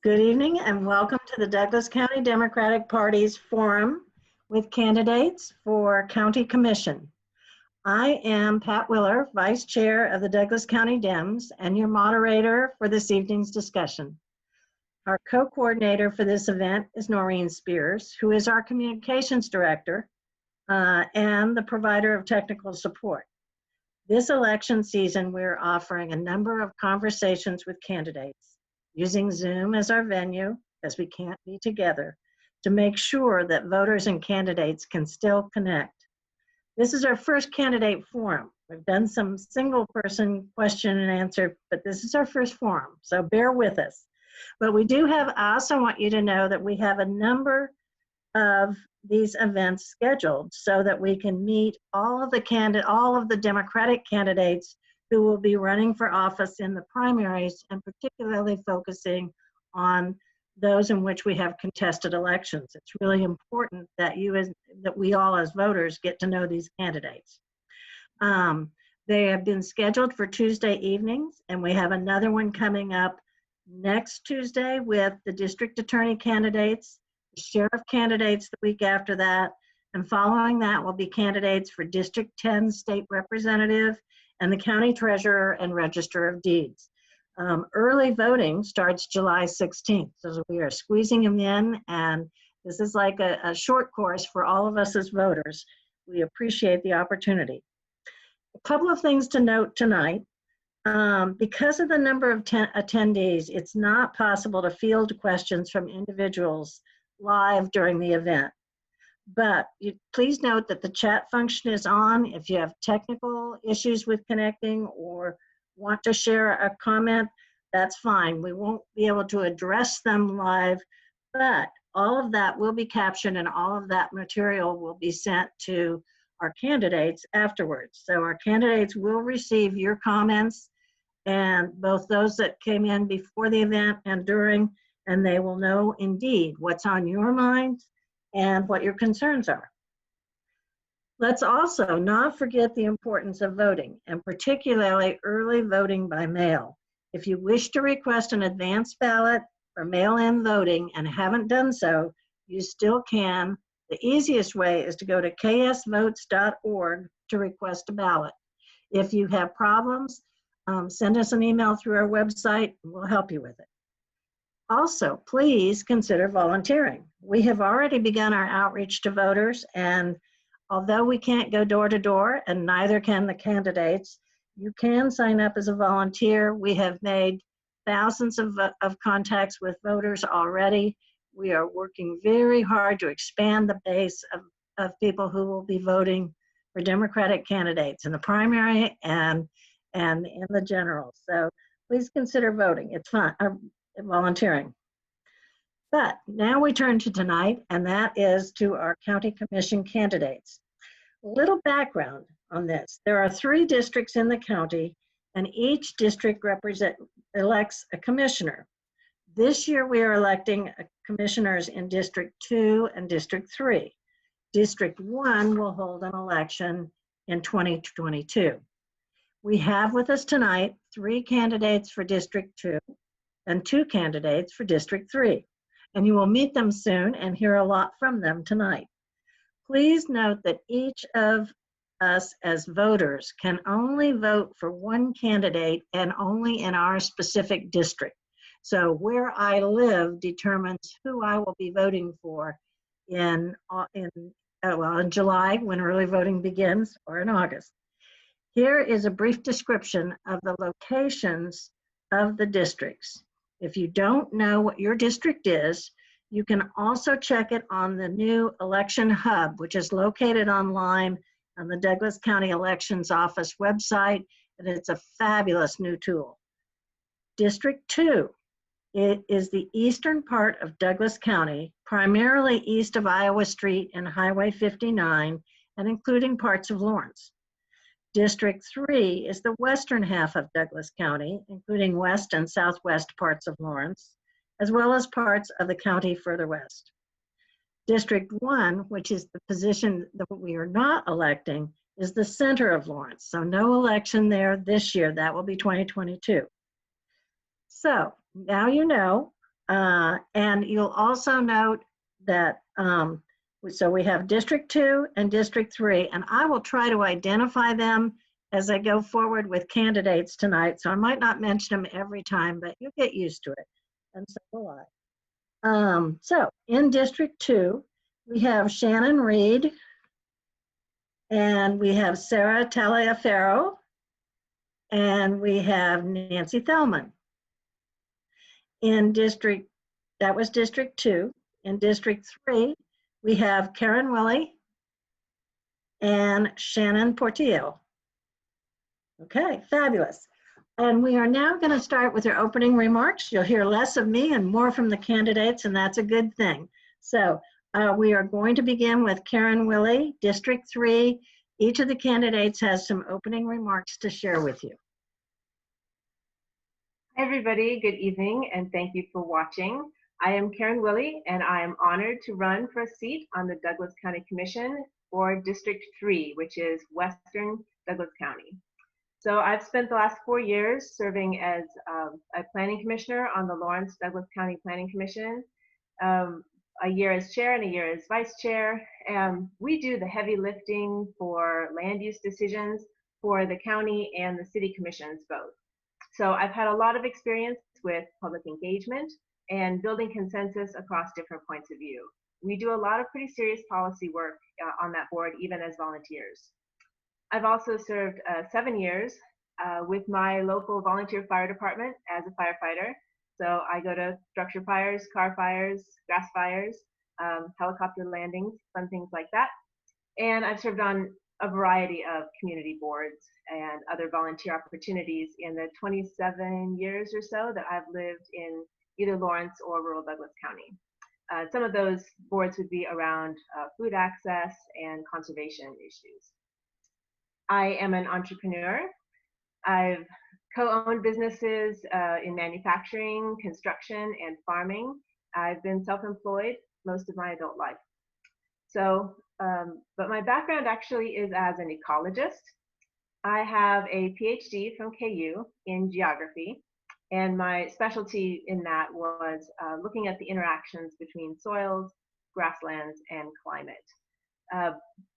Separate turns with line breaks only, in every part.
Good evening and welcome to the Douglas County Democratic Party's forum with candidates for County Commission. I am Pat Willer, Vice Chair of the Douglas County Dems and your moderator for this evening's discussion. Our co-coordinator for this event is Noreen Spears, who is our Communications Director and the provider of technical support. This election season, we're offering a number of conversations with candidates, using Zoom as our venue, as we can't be together, to make sure that voters and candidates can still connect. This is our first candidate forum. We've done some single person question and answer, but this is our first forum, so bear with us. But I also want you to know that we have a number of these events scheduled so that we can meet all of the Democratic candidates who will be running for office in the primaries, and particularly focusing on those in which we have contested elections. It's really important that we all as voters get to know these candidates. They have been scheduled for Tuesday evenings, and we have another one coming up next Tuesday with the district attorney candidates, the sheriff candidates the week after that, and following that will be candidates for District 10 state representative and the county treasurer and register of deeds. Early voting starts July 16th, so we are squeezing them in, and this is like a short course for all of us as voters. We appreciate the opportunity. A couple of things to note tonight. Because of the number of attendees, it's not possible to field questions from individuals live during the event. But please note that the chat function is on. If you have technical issues with connecting or want to share a comment, that's fine. We won't be able to address them live, but all of that will be captured and all of that material will be sent to our candidates afterwards. So our candidates will receive your comments, and both those that came in before the event and during, and they will know indeed what's on your mind and what your concerns are. Let's also not forget the importance of voting, and particularly early voting by mail. If you wish to request an advance ballot or mail-in voting and haven't done so, you still can. The easiest way is to go to ksvotes.org to request a ballot. If you have problems, send us an email through our website and we'll help you with it. Also, please consider volunteering. We have already begun our outreach to voters, and although we can't go door to door, and neither can the candidates, you can sign up as a volunteer. We have made thousands of contacts with voters already. We are working very hard to expand the base of people who will be voting for Democratic candidates in the primary and in the general. So please consider voting. It's fun. Volunteering. But now we turn to tonight, and that is to our county commission candidates. A little background on this. There are 3 districts in the county, and each district elects a commissioner. This year we are electing commissioners in District 2 and District 3. District 1 will hold an election in 2022. We have with us tonight 3 candidates for District 2 and 2 candidates for District 3. And you will meet them soon and hear a lot from them tonight. Please note that each of us as voters can only vote for one candidate and only in our specific district. So where I live determines who I will be voting for in July when early voting begins, or in August. Here is a brief description of the locations of the districts. If you don't know what your district is, you can also check it on the new Election Hub, which is located online on the Douglas County Elections Office website, and it's a fabulous new tool. District 2, it is the eastern part of Douglas County, primarily east of Iowa Street and Highway 59, and including parts of Lawrence. District 3 is the western half of Douglas County, including west and southwest parts of Lawrence, as well as parts of the county further west. District 1, which is the position that we are not electing, is the center of Lawrence. So no election there this year. That will be 2022. So now you know And you'll also note that, so we have District 2 and District 3, and I will try to identify them as I go forward with candidates tonight. So I might not mention them every time, but you'll get used to it, and so will I. So in District 2, we have Shannon Reed, and we have Sarah Taliaferro, and we have Nancy Thelman. In that was District 2. In District 3, we have Karen Willie and Shannon Portillo. Okay, fabulous. And we are now going to start with your opening remarks. You'll hear less of me and more from the candidates, and that's a good thing. So we are going to begin with Karen Willie, District 3. Each of the candidates has some opening remarks to share with you.
Hi everybody, good evening, and thank you for watching. I am Karen Willie, and I am honored to run for a seat on the Douglas County Commission for District 3, which is Western Douglas County. So I've spent the last 4 years serving as a planning commissioner on the Lawrence Douglas County Planning Commission, a year as chair and a year as vice chair. We do the heavy lifting for land use decisions for the county and the city commissions both. So I've had a lot of experience with public engagement and building consensus across different points of view. We do a lot of pretty serious policy work on that board, even as volunteers. I've also served 7 years with my local volunteer fire department as a firefighter. So I go to structure fires, car fires, grass fires, helicopter landings, fun things like that. And I've served on a variety of community boards and other volunteer opportunities in the 27 years or so that I've lived in either Lawrence or rural Douglas County. Some of those boards would be around food access and conservation issues. I am an entrepreneur. I've co-owned businesses in manufacturing, construction, and farming. I've been self-employed most of my adult life. So, but my background actually is as an ecologist. I have a PhD from KU in geography, and my specialty in that was looking at the interactions between soils, grasslands, and climate.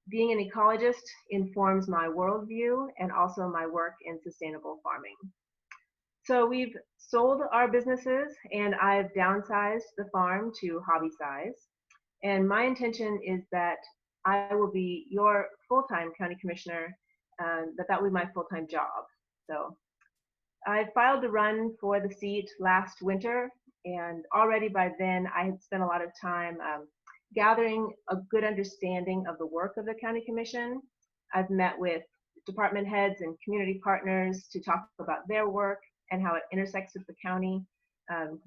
Being an ecologist informs my worldview and also my work in sustainable farming. So we've sold our businesses, and I've downsized the farm to hobby size. And my intention is that I will be your full-time county commissioner, that will be my full-time job. So I filed to run for the seat last winter, and already by then I had spent a lot of time gathering a good understanding of the work of the county commission. I've met with department heads and community partners to talk about their work and how it intersects with the county.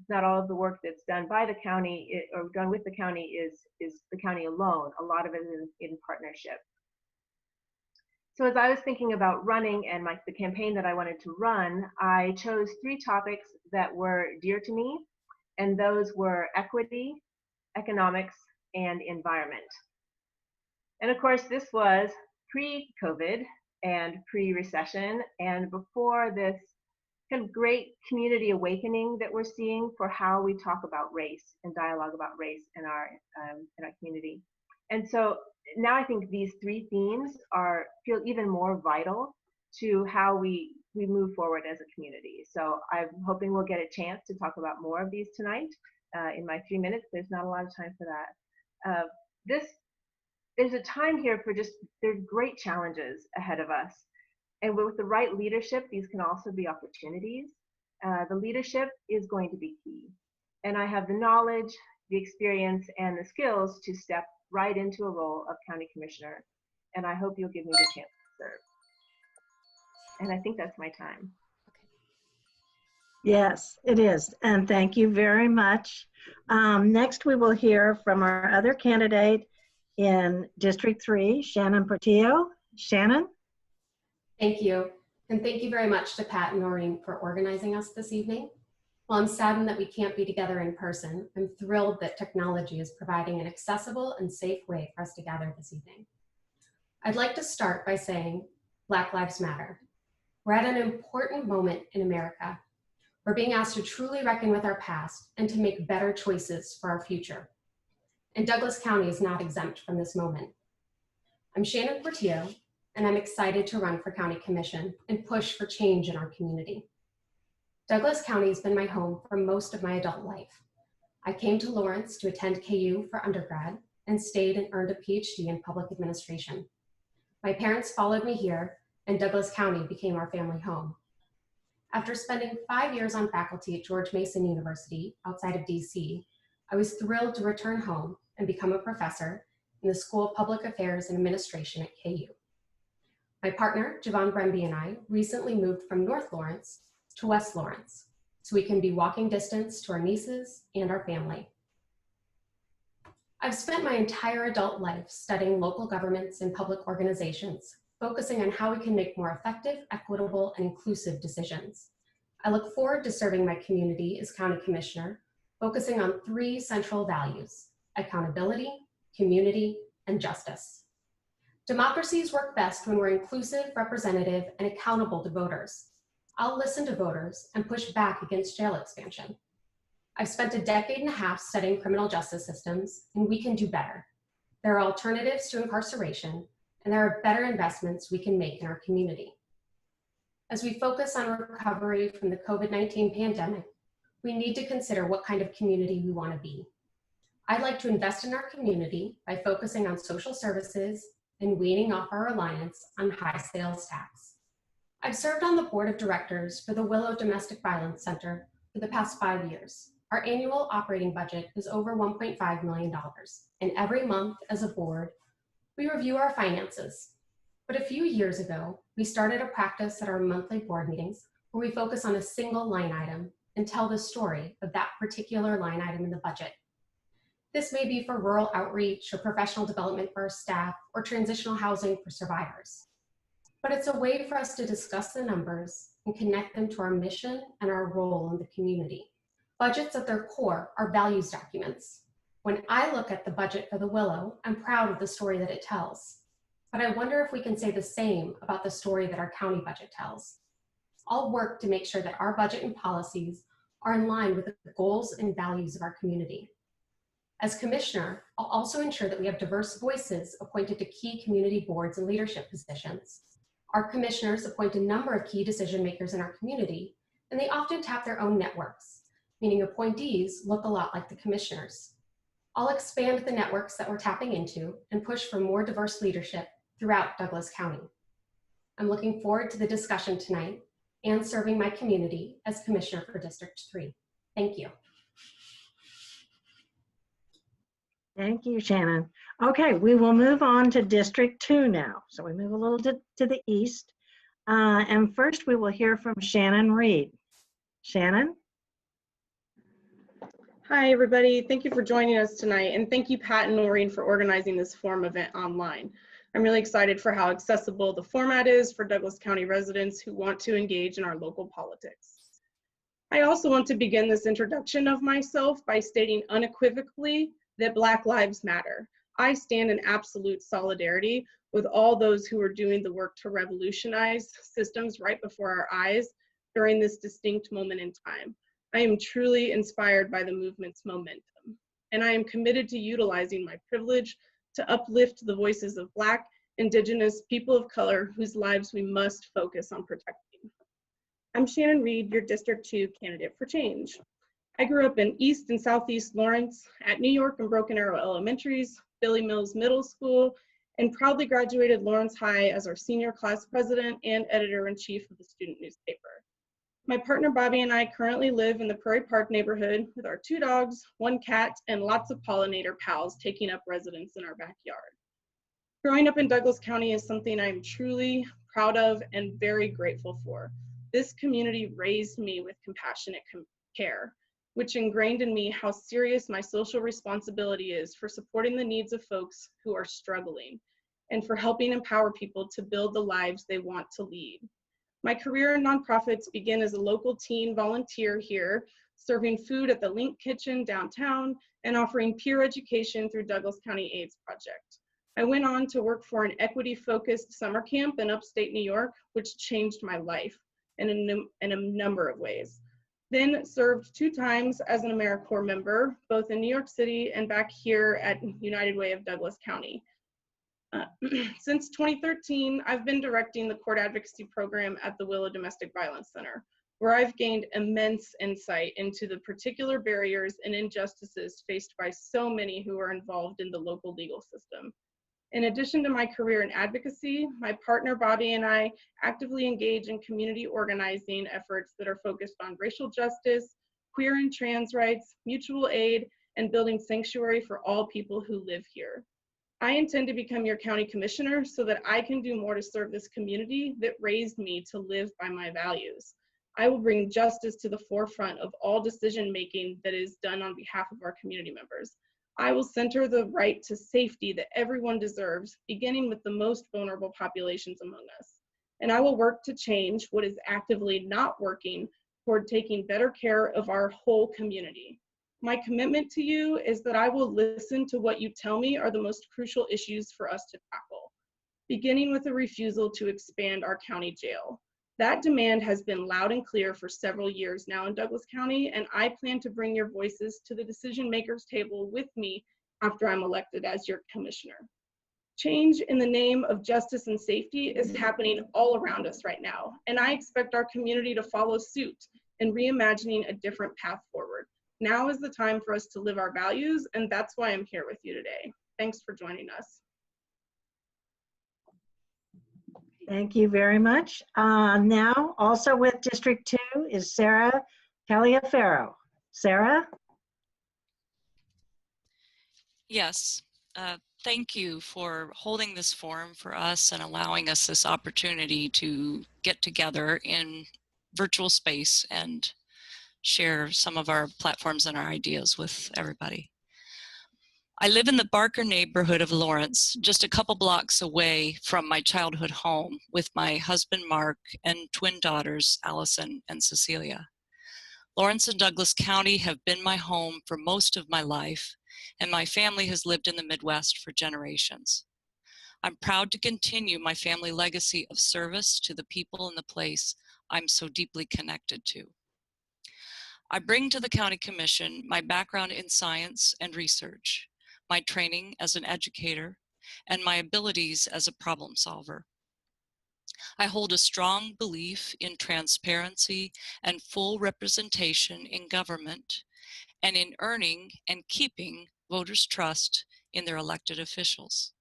Not all of the work that's done by the county or done with the county is the county alone. A lot of it is in partnership. So as I was thinking about running and the campaign that I wanted to run, I chose 3 topics that were dear to me, and those were equity, economics, and environment. And of course, this was pre-COVID and pre-recession, and before this kind of great community awakening that we're seeing for how we talk about race and dialogue about race in our community. And so now I think these 3 themes feel even more vital to how we move forward as a community. So I'm hoping we'll get a chance to talk about more of these tonight in my 3 minutes. There's not a lot of time for that. There's a time here for there's great challenges ahead of us. And with the right leadership, these can also be opportunities. The leadership is going to be key. And I have the knowledge, the experience, and the skills to step right into a role of county commissioner. And I hope you'll give me the chance to serve. And I think that's my time.
Yes, it is. And thank you very much. Next, we will hear from our other candidate in District 3, Shannon Portillo. Shannon?
Thank you. And thank you very much to Pat and Noreen for organizing us this evening. While I'm saddened that we can't be together in person, I'm thrilled that technology is providing an accessible and safe way for us to gather this evening. I'd like to start by saying Black Lives Matter. We're at an important moment in America. We're being asked to truly reckon with our past and to make better choices for our future. And Douglas County is not exempt from this moment. I'm Shannon Portillo, and I'm excited to run for County Commission and push for change in our community. Douglas County has been my home for most of my adult life. I came to Lawrence to attend KU for undergrad and stayed and earned a PhD in public administration. My parents followed me here, and Douglas County became our family home. After spending 5 years on faculty at George Mason University outside of DC, I was thrilled to return home and become a professor in the School of Public Affairs and Administration at KU. My partner, Javon Bremby, and I recently moved from North Lawrence to West Lawrence, so we can be walking distance to our nieces and our family. I've spent my entire adult life studying local governments and public organizations, focusing on how we can make more effective, equitable, and inclusive decisions. I look forward to serving my community as County Commissioner, focusing on 3 central values: accountability, community, and justice. Democracies work best when we're inclusive, representative, and accountable to voters. I'll listen to voters and push back against jail expansion. I've spent a decade and a half studying criminal justice systems, and we can do better. There are alternatives to incarceration, and there are better investments we can make in our community. As we focus on recovery from the COVID-19 pandemic, we need to consider what kind of community we want to be. I'd like to invest in our community by focusing on social services and weaning off our reliance on high sales tax. I've served on the board of directors for the Willow Domestic Violence Center for the past 5 years. Our annual operating budget is over $1.5 million, and every month as a board, we review our finances. But a few years ago, we started a practice at our monthly board meetings where we focus on a single line item and tell the story of that particular line item in the budget. This may be for rural outreach or professional development for our staff or transitional housing for survivors. But it's a way for us to discuss the numbers and connect them to our mission and our role in the community. Budgets at their core are values documents. When I look at the budget for the Willow, I'm proud of the story that it tells. But I wonder if we can say the same about the story that our county budget tells. I'll work to make sure that our budget and policies are in line with the goals and values of our community. As commissioner, I'll also ensure that we have diverse voices appointed to key community boards and leadership positions. Our commissioners appoint a number of key decision makers in our community, and they often tap their own networks, meaning appointees look a lot like the commissioners. I'll expand the networks that we're tapping into and push for more diverse leadership throughout Douglas County. I'm looking forward to the discussion tonight and serving my community as Commissioner for District 3. Thank you.
Thank you, Shannon. Okay, we will move on to District 2 now. So we move a little to the east. And first we will hear from Shannon Reed. Shannon?
Hi, everybody. Thank you for joining us tonight. And thank you, Pat and Noreen, for organizing this forum event online. I'm really excited for how accessible the format is for Douglas County residents who want to engage in our local politics. I also want to begin this introduction of myself by stating unequivocally that Black Lives Matter. I stand in absolute solidarity with all those who are doing the work to revolutionize systems right before our eyes during this distinct moment in time. I am truly inspired by the movement's momentum, and I am committed to utilizing my privilege to uplift the voices of Black, Indigenous, people of color whose lives we must focus on protecting. I'm Shannon Reed, your District 2 candidate for change. I grew up in East and Southeast Lawrence, at New York and Broken Arrow Elementaries, Billy Mills Middle School, and proudly graduated Lawrence High as our senior class president and editor-in-chief of the student newspaper. My partner Bobby and I currently live in the Prairie Park neighborhood with our 2 dogs, 1 cat, and lots of pollinator pals taking up residence in our backyard. Growing up in Douglas County is something I am truly proud of and very grateful for. This community raised me with compassionate care, which ingrained in me how serious my social responsibility is for supporting the needs of folks who are struggling and for helping empower people to build the lives they want to lead. My career in nonprofits began as a local teen volunteer here, serving food at the Link Kitchen downtown and offering peer education through Douglas County AIDS Project. I went on to work for an equity-focused summer camp in upstate New York, which changed my life in a number of ways. then served 2 times as an AmeriCorps member, both in New York City and back here at United Way of Douglas County. Since 2013, I've been directing the court advocacy program at the Willow Domestic Violence Center, where I've gained immense insight into the particular barriers and injustices faced by so many who are involved in the local legal system. In addition to my career in advocacy, my partner Bobby and I actively engage in community organizing efforts that are focused on racial justice, queer and trans rights, mutual aid, and building sanctuary for all people who live here. I intend to become your county commissioner so that I can do more to serve this community that raised me to live by my values. I will bring justice to the forefront of all decision-making that is done on behalf of our community members. I will center the right to safety that everyone deserves, beginning with the most vulnerable populations among us. And I will work to change what is actively not working toward taking better care of our whole community. My commitment to you is that I will listen to what you tell me are the most crucial issues for us to tackle, beginning with a refusal to expand our county jail. That demand has been loud and clear for several years now in Douglas County, and I plan to bring your voices to the decision makers table with me after I'm elected as your commissioner. Change in the name of justice and safety is happening all around us right now, and I expect our community to follow suit in reimagining a different path forward. Now is the time for us to live our values, and that's why I'm here with you today. Thanks for joining us.
Thank you very much. Now, also with District 2 is Sarah Taliaferro. Sarah?
Yes, thank you for holding this forum for us and allowing us this opportunity to get together in virtual space and share some of our platforms and our ideas with everybody. I live in the Barker neighborhood of Lawrence, just a couple blocks away from my childhood home with my husband Mark and twin daughters Allison and Cecilia. Lawrence and Douglas County have been my home for most of my life, and my family has lived in the Midwest for generations. I'm proud to continue my family legacy of service to the people in the place I'm so deeply connected to. I bring to the County Commission my background in science and research, my training as an educator, and my abilities as a problem solver. I hold a strong belief in transparency and full representation in government, and in earning and keeping voters' trust in their elected officials.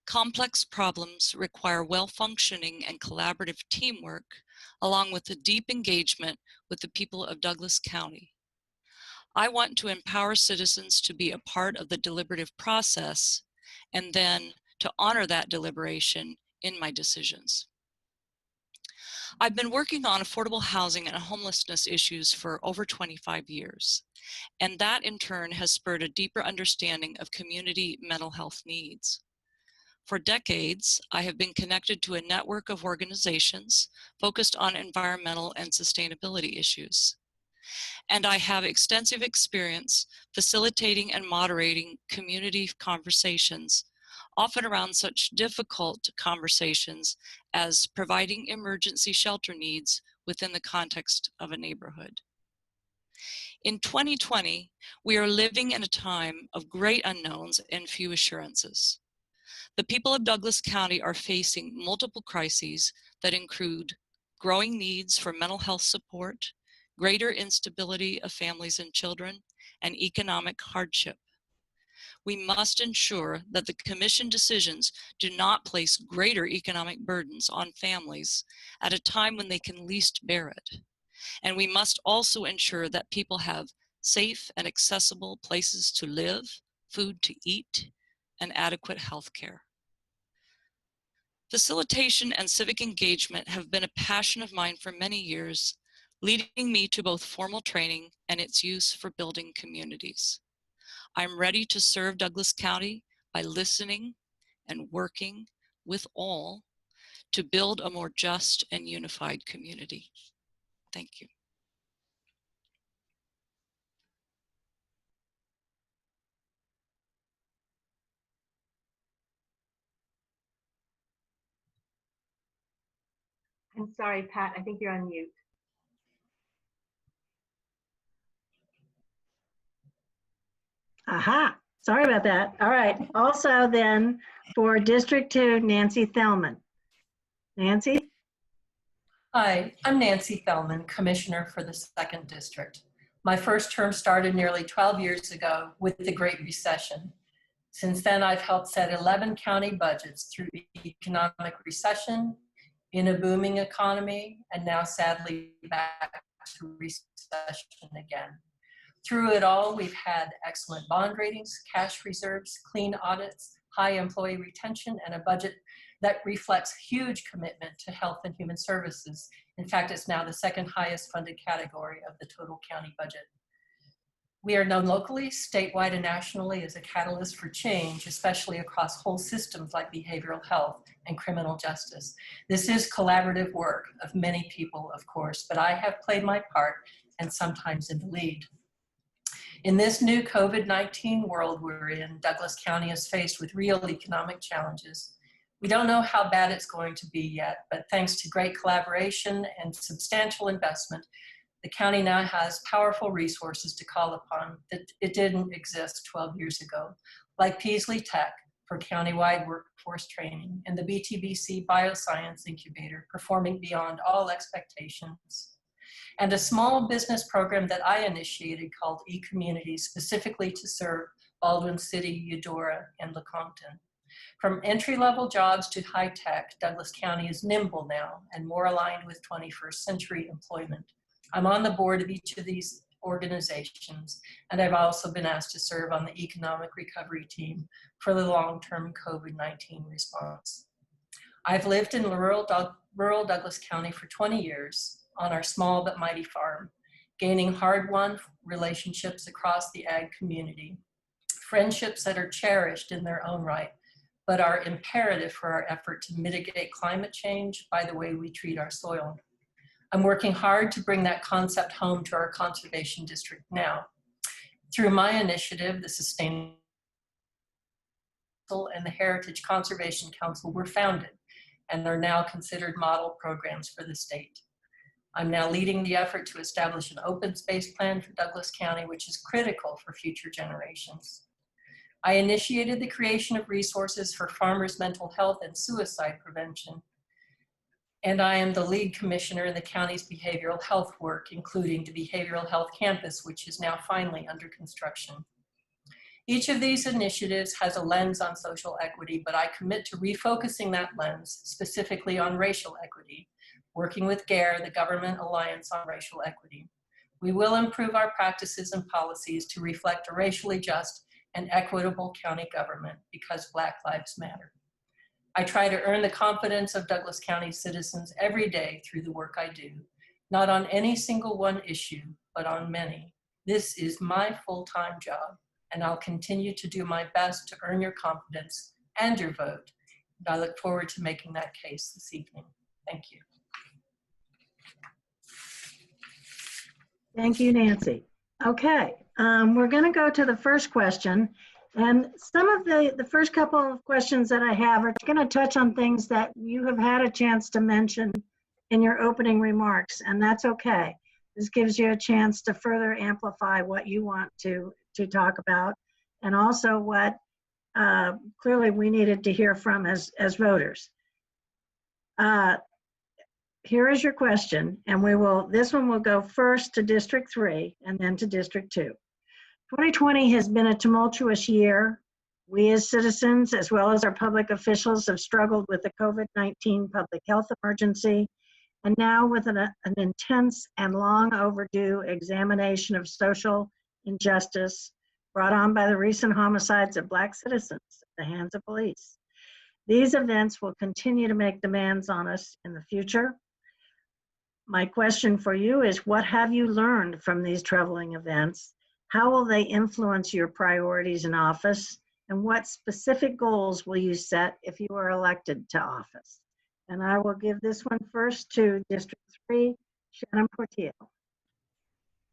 Complex problems require well-functioning and collaborative teamwork, along with a deep engagement with the people of Douglas County. I want to empower citizens to be a part of the deliberative process and then to honor that deliberation in my decisions. I've been working on affordable housing and homelessness issues for over 25 years, and that in turn has spurred a deeper understanding of community mental health needs. For decades, I have been connected to a network of organizations focused on environmental and sustainability issues. And I have extensive experience facilitating and moderating community conversations, often around such difficult conversations as providing emergency shelter needs within the context of a neighborhood. In 2020, we are living in a time of great unknowns and few assurances. The people of Douglas County are facing multiple crises that include growing needs for mental health support, greater instability of families and children, and economic hardship. We must ensure that the Commission decisions do not place greater economic burdens on families at a time when they can least bear it. And we must also ensure that people have safe and accessible places to live, food to eat, and adequate health care. Facilitation and civic engagement have been a passion of mine for many years, leading me to both formal training and its use for building communities. I'm ready to serve Douglas County by listening and working with all to build a more just and unified community. Thank you.
I'm sorry, Pat, I think you're on mute.
Aha, sorry about that. All right. Also then for District 2, Nancy Thelman. Nancy?
Hi, I'm Nancy Thelman, Commissioner for the 2nd District. My first term started nearly 12 years ago with the Great Recession. Since then, I've helped set 11 county budgets through economic recession, in a booming economy, and now sadly back to recession again. Through it all, we've had excellent bond ratings, cash reserves, clean audits, high employee retention, and a budget that reflects huge commitment to health and human services. In fact, it's now the 2nd highest funded category of the total county budget. We are known locally, statewide, and nationally as a catalyst for change, especially across whole systems like behavioral health and criminal justice. This is collaborative work of many people, of course, but I have played my part and sometimes in the lead. In this new COVID-19 world we're in, Douglas County is faced with real economic challenges. We don't know how bad it's going to be yet, but thanks to great collaboration and substantial investment, the county now has powerful resources to call upon that it didn't exist 12 years ago, like Peasley Tech for countywide workforce training and the BTBC Bioscience Incubator performing beyond all expectations, and a small business program that I initiated called eCommunities, specifically to serve Baldwin City, Eudora, and Lecompton. From entry-level jobs to high tech, Douglas County is nimble now and more aligned with 21st century employment. I'm on the board of each of these organizations, and I've also been asked to serve on the economic recovery team for the long-term COVID-19 response. I've lived in rural Douglas County for 20 years on our small but mighty farm, gaining hard-won relationships across the ag community, friendships that are cherished in their own right, but are imperative for our effort to mitigate climate change by the way we treat our soil. I'm working hard to bring that concept home to our conservation district now. Through my initiative, the Sustainable and the Heritage Conservation Council were founded and are now considered model programs for the state. I'm now leading the effort to establish an open space plan for Douglas County, which is critical for future generations. I initiated the creation of resources for farmers' mental health and suicide prevention, and I am the lead commissioner in the county's behavioral health work, including the Behavioral Health Campus, which is now finally under construction. Each of these initiatives has a lens on social equity, but I commit to refocusing that lens specifically on racial equity, working with GARE, the Government Alliance on Racial Equity. We will improve our practices and policies to reflect a racially just and equitable county government because Black lives matter. I try to earn the confidence of Douglas County citizens every day through the work I do, not on any single one issue, but on many. This is my full-time job, and I'll continue to do my best to earn your confidence and your vote. And I look forward to making that case this evening. Thank you.
Thank you, Nancy. Okay, we're going to go to the first question. And some of the first couple of questions that I have are going to touch on things that you have had a chance to mention in your opening remarks, and that's okay. This gives you a chance to further amplify what you want to talk about, and also what clearly we needed to hear from as voters. Here is your question, and this one will go first to District 3 and then to District 2. 2020 has been a tumultuous year. We as citizens, as well as our public officials, have struggled with the COVID-19 public health emergency, and now with an intense and long overdue examination of social injustice brought on by the recent homicides of Black citizens at the hands of police. These events will continue to make demands on us in the future. My question for you is, what have you learned from these troubling events? How will they influence your priorities in office? And what specific goals will you set if you are elected to office? And I will give this one first to District 3, Shannon Portillo.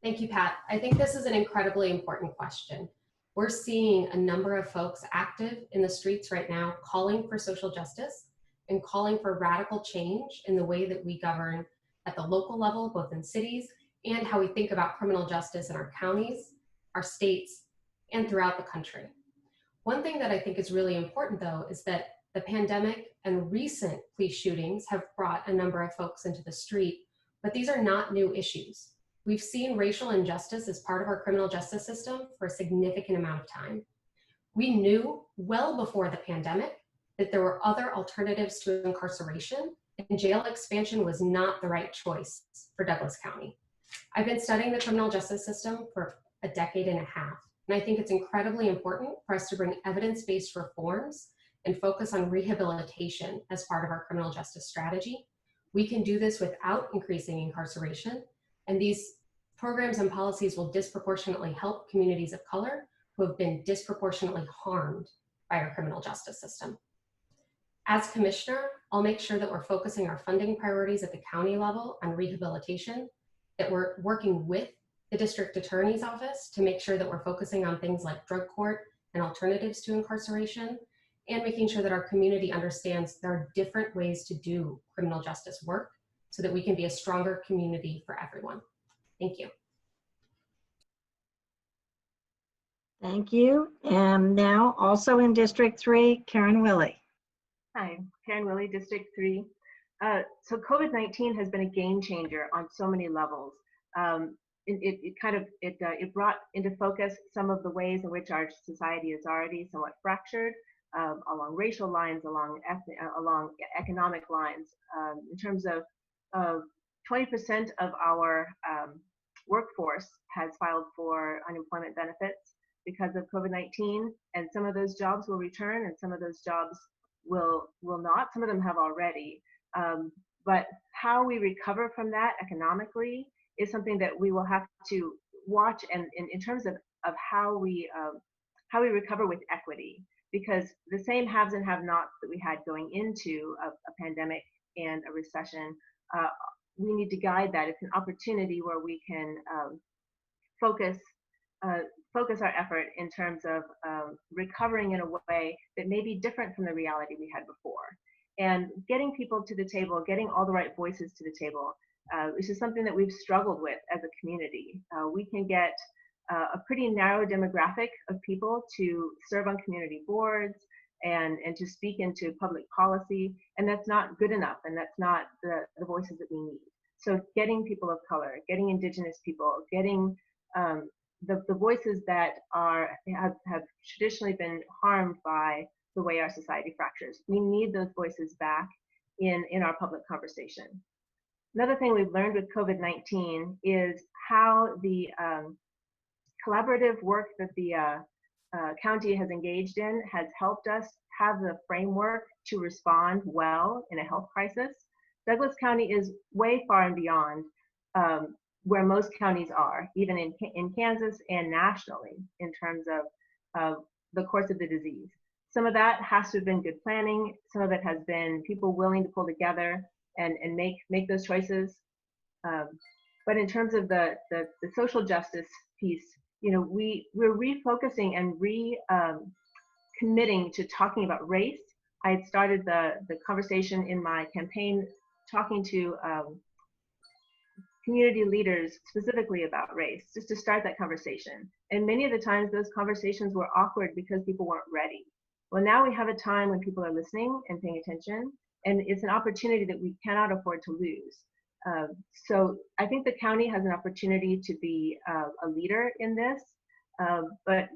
Thank you, Pat. I think this is an incredibly important question. We're seeing a number of folks active in the streets right now calling for social justice and calling for radical change in the way that we govern at the local level, both in cities, and how we think about criminal justice in our counties, our states, and throughout the country. One thing that I think is really important, though, is that the pandemic and recent police shootings have brought a number of folks into the street, but these are not new issues. We've seen racial injustice as part of our criminal justice system for a significant amount of time. We knew well before the pandemic that there were other alternatives to incarceration, and jail expansion was not the right choice for Douglas County. I've been studying the criminal justice system for a decade and a half, and I think it's incredibly important for us to bring evidence-based reforms and focus on rehabilitation as part of our criminal justice strategy. We can do this without increasing incarceration, and these programs and policies will disproportionately help communities of color who have been disproportionately harmed by our criminal justice system. As commissioner, I'll make sure that we're focusing our funding priorities at the county level on rehabilitation, that we're working with the district attorney's office to make sure that we're focusing on things like drug court and alternatives to incarceration, and making sure that our community understands there are different ways to do criminal justice work so that we can be a stronger community for everyone. Thank you.
Thank you. And now also in District 3, Karen Willie.
Hi, Karen Willie, District 3. So COVID-19 has been a game changer on so many levels. It brought into focus some of the ways in which our society is already somewhat fractured, along racial lines, along economic lines. In terms of 20% of our workforce has filed for unemployment benefits because of COVID-19, and some of those jobs will return and some of those jobs will not. Some of them have already. But how we recover from that economically is something that we will have to watch, and in terms of how we recover with equity, because the same haves and have-nots that we had going into a pandemic and a recession, we need to guide that. It's an opportunity where we can focus our effort in terms of recovering in a way that may be different from the reality we had before. And getting people to the table, getting all the right voices to the table, this is something that we've struggled with as a community. We can get a pretty narrow demographic of people to serve on community boards and to speak into public policy, and that's not good enough, and that's not the voices that we need. So getting people of color, getting Indigenous people, getting the voices that have traditionally been harmed by the way our society fractures. We need those voices back in our public conversation. Another thing we've learned with COVID-19 is how the collaborative work that the county has engaged in has helped us have the framework to respond well in a health crisis. Douglas County is way far and beyond where most counties are, even in Kansas and nationally, in terms of the course of the disease. Some of that has to have been good planning. Some of it has been people willing to pull together and make those choices. But in terms of the social justice piece, we're refocusing and committing to talking about race. I had started the conversation in my campaign talking to community leaders specifically about race, just to start that conversation. And many of the times those conversations were awkward because people weren't ready. Well, now we have a time when people are listening and paying attention, and it's an opportunity that we cannot afford to lose. So I think the county has an opportunity to be a leader in this, but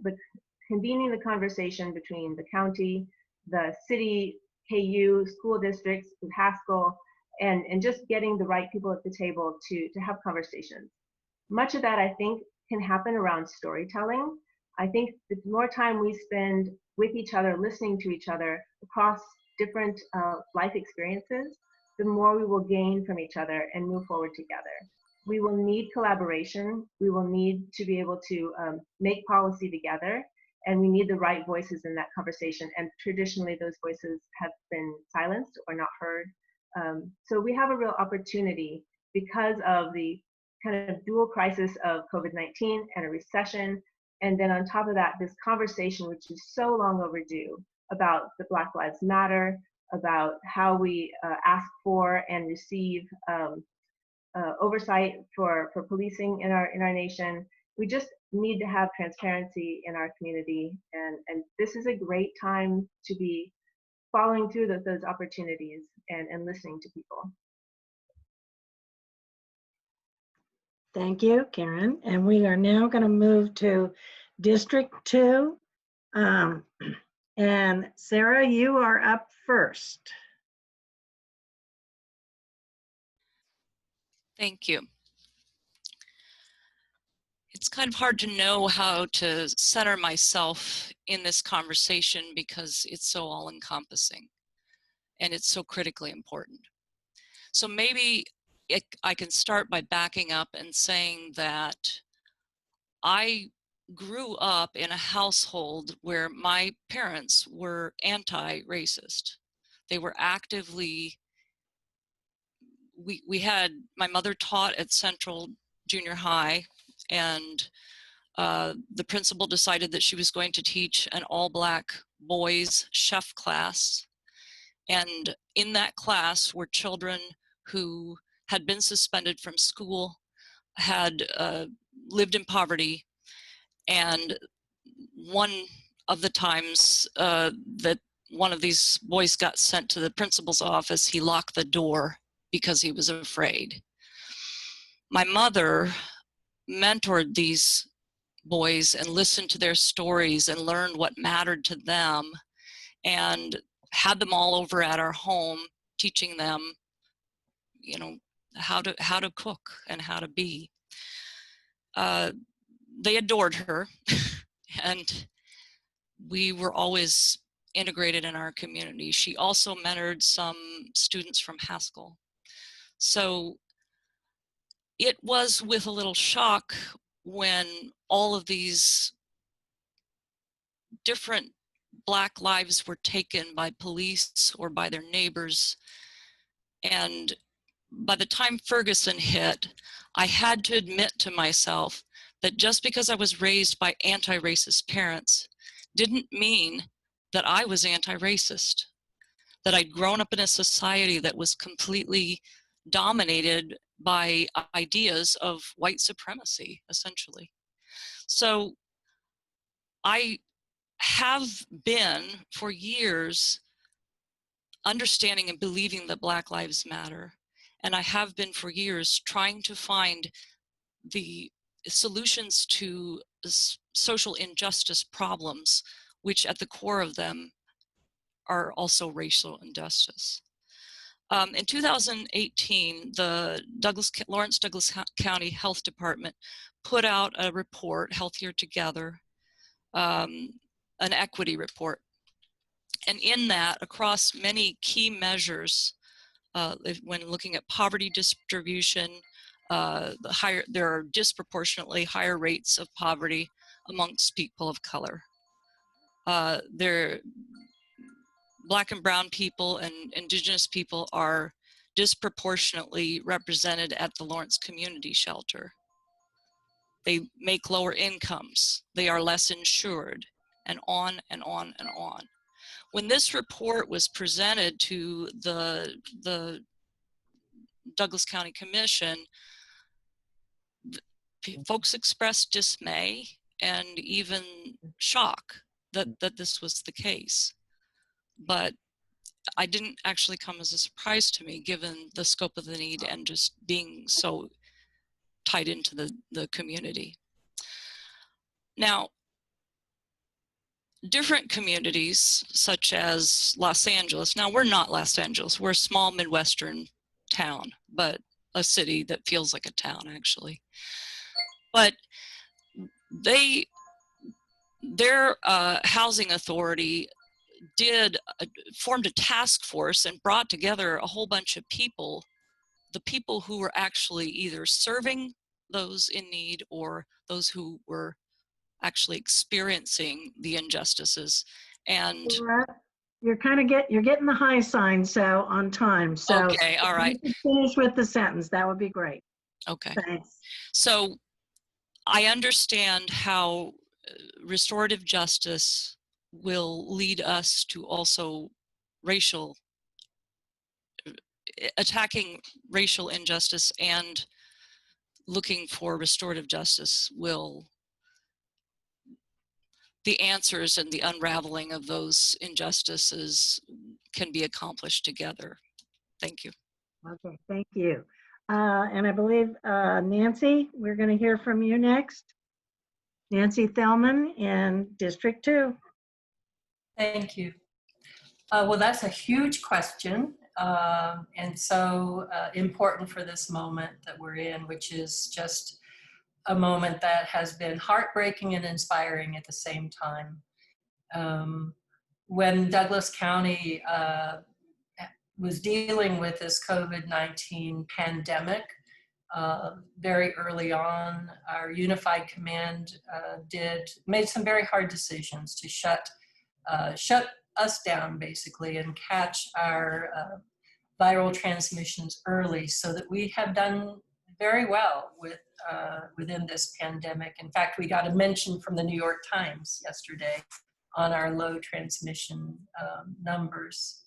convening the conversation between the county, the city, KU, school districts, Haskell, and just getting the right people at the table to have conversations. Much of that, I think, can happen around storytelling. I think the more time we spend with each other, listening to each other across different life experiences, the more we will gain from each other and move forward together. We will need collaboration. We will need to be able to make policy together, and we need the right voices in that conversation. And traditionally, those voices have been silenced or not heard. So we have a real opportunity because of the kind of dual crisis of COVID-19 and a recession. And then on top of that, this conversation, which is so long overdue, about the Black Lives Matter, about how we ask for and receive oversight for policing in our nation, we just need to have transparency in our community, and this is a great time to be following through those opportunities and listening to people.
Thank you, Karen. And we are now going to move to District 2. And Sarah, you are up first.
Thank you. It's kind of hard to know how to center myself in this conversation because it's so all-encompassing and it's so critically important. So maybe I can start by backing up and saying that I grew up in a household where my parents were anti-racist. They were actively, we had, my mother taught at Central Junior High, and the principal decided that she was going to teach an all-black boys chef class. And in that class were children who had been suspended from school, had lived in poverty, and one of the times that one of these boys got sent to the principal's office, he locked the door because he was afraid. My mother mentored these boys and listened to their stories and learned what mattered to them, and had them all over at our home, teaching them, you know, how to cook and how to be. They adored her, and we were always integrated in our community. She also mentored some students from Haskell. So it was with a little shock when all of these different Black lives were taken by police or by their neighbors. And by the time Ferguson hit, I had to admit to myself that just because I was raised by anti-racist parents didn't mean that I was anti-racist, that I'd grown up in a society that was completely dominated by ideas of white supremacy, essentially. So I have been for years understanding and believing that Black Lives Matter. And I have been for years trying to find the solutions to social injustice problems, which at the core of them are also racial injustice. In 2018, the Lawrence Douglas County Health Department put out a report, Healthier Together, an equity report. And in that, across many key measures, when looking at poverty distribution, there are disproportionately higher rates of poverty amongst people of color. Black and brown people and indigenous people are disproportionately represented at the Lawrence Community Shelter. They make lower incomes, they are less insured, and on and on and on. When this report was presented to the Douglas County Commission, folks expressed dismay and even shock that this was the case. But I didn't actually come as a surprise to me, given the scope of the need and just being so tied into the community. Now, different communities, such as Los Angeles, now we're not Los Angeles, we're a small Midwestern town, but a city that feels like a town, actually. But their housing authority formed a task force and brought together a whole bunch of people, the people who were actually either serving those in need or those who were actually experiencing the injustices. And
you're getting the high sign, so on time. So
okay, all right.
If you could finish with the sentence, that would be great.
Okay.
Thanks.
So I understand how restorative justice will lead us to also attacking racial injustice and looking for restorative justice the answers and the unraveling of those injustices can be accomplished together. Thank you.
Okay, thank you. And I believe, Nancy, we're going to hear from you next. Nancy Thelman in District 2.
Thank you. Well, that's a huge question, and so important for this moment that we're in, which is just a moment that has been heartbreaking and inspiring at the same time. When Douglas County was dealing with this COVID-19 pandemic, very early on, our Unified Command made some very hard decisions to shut us down basically and catch our viral transmissions early, so that we have done very well within this pandemic. In fact, we got a mention from the New York Times yesterday on our low transmission numbers.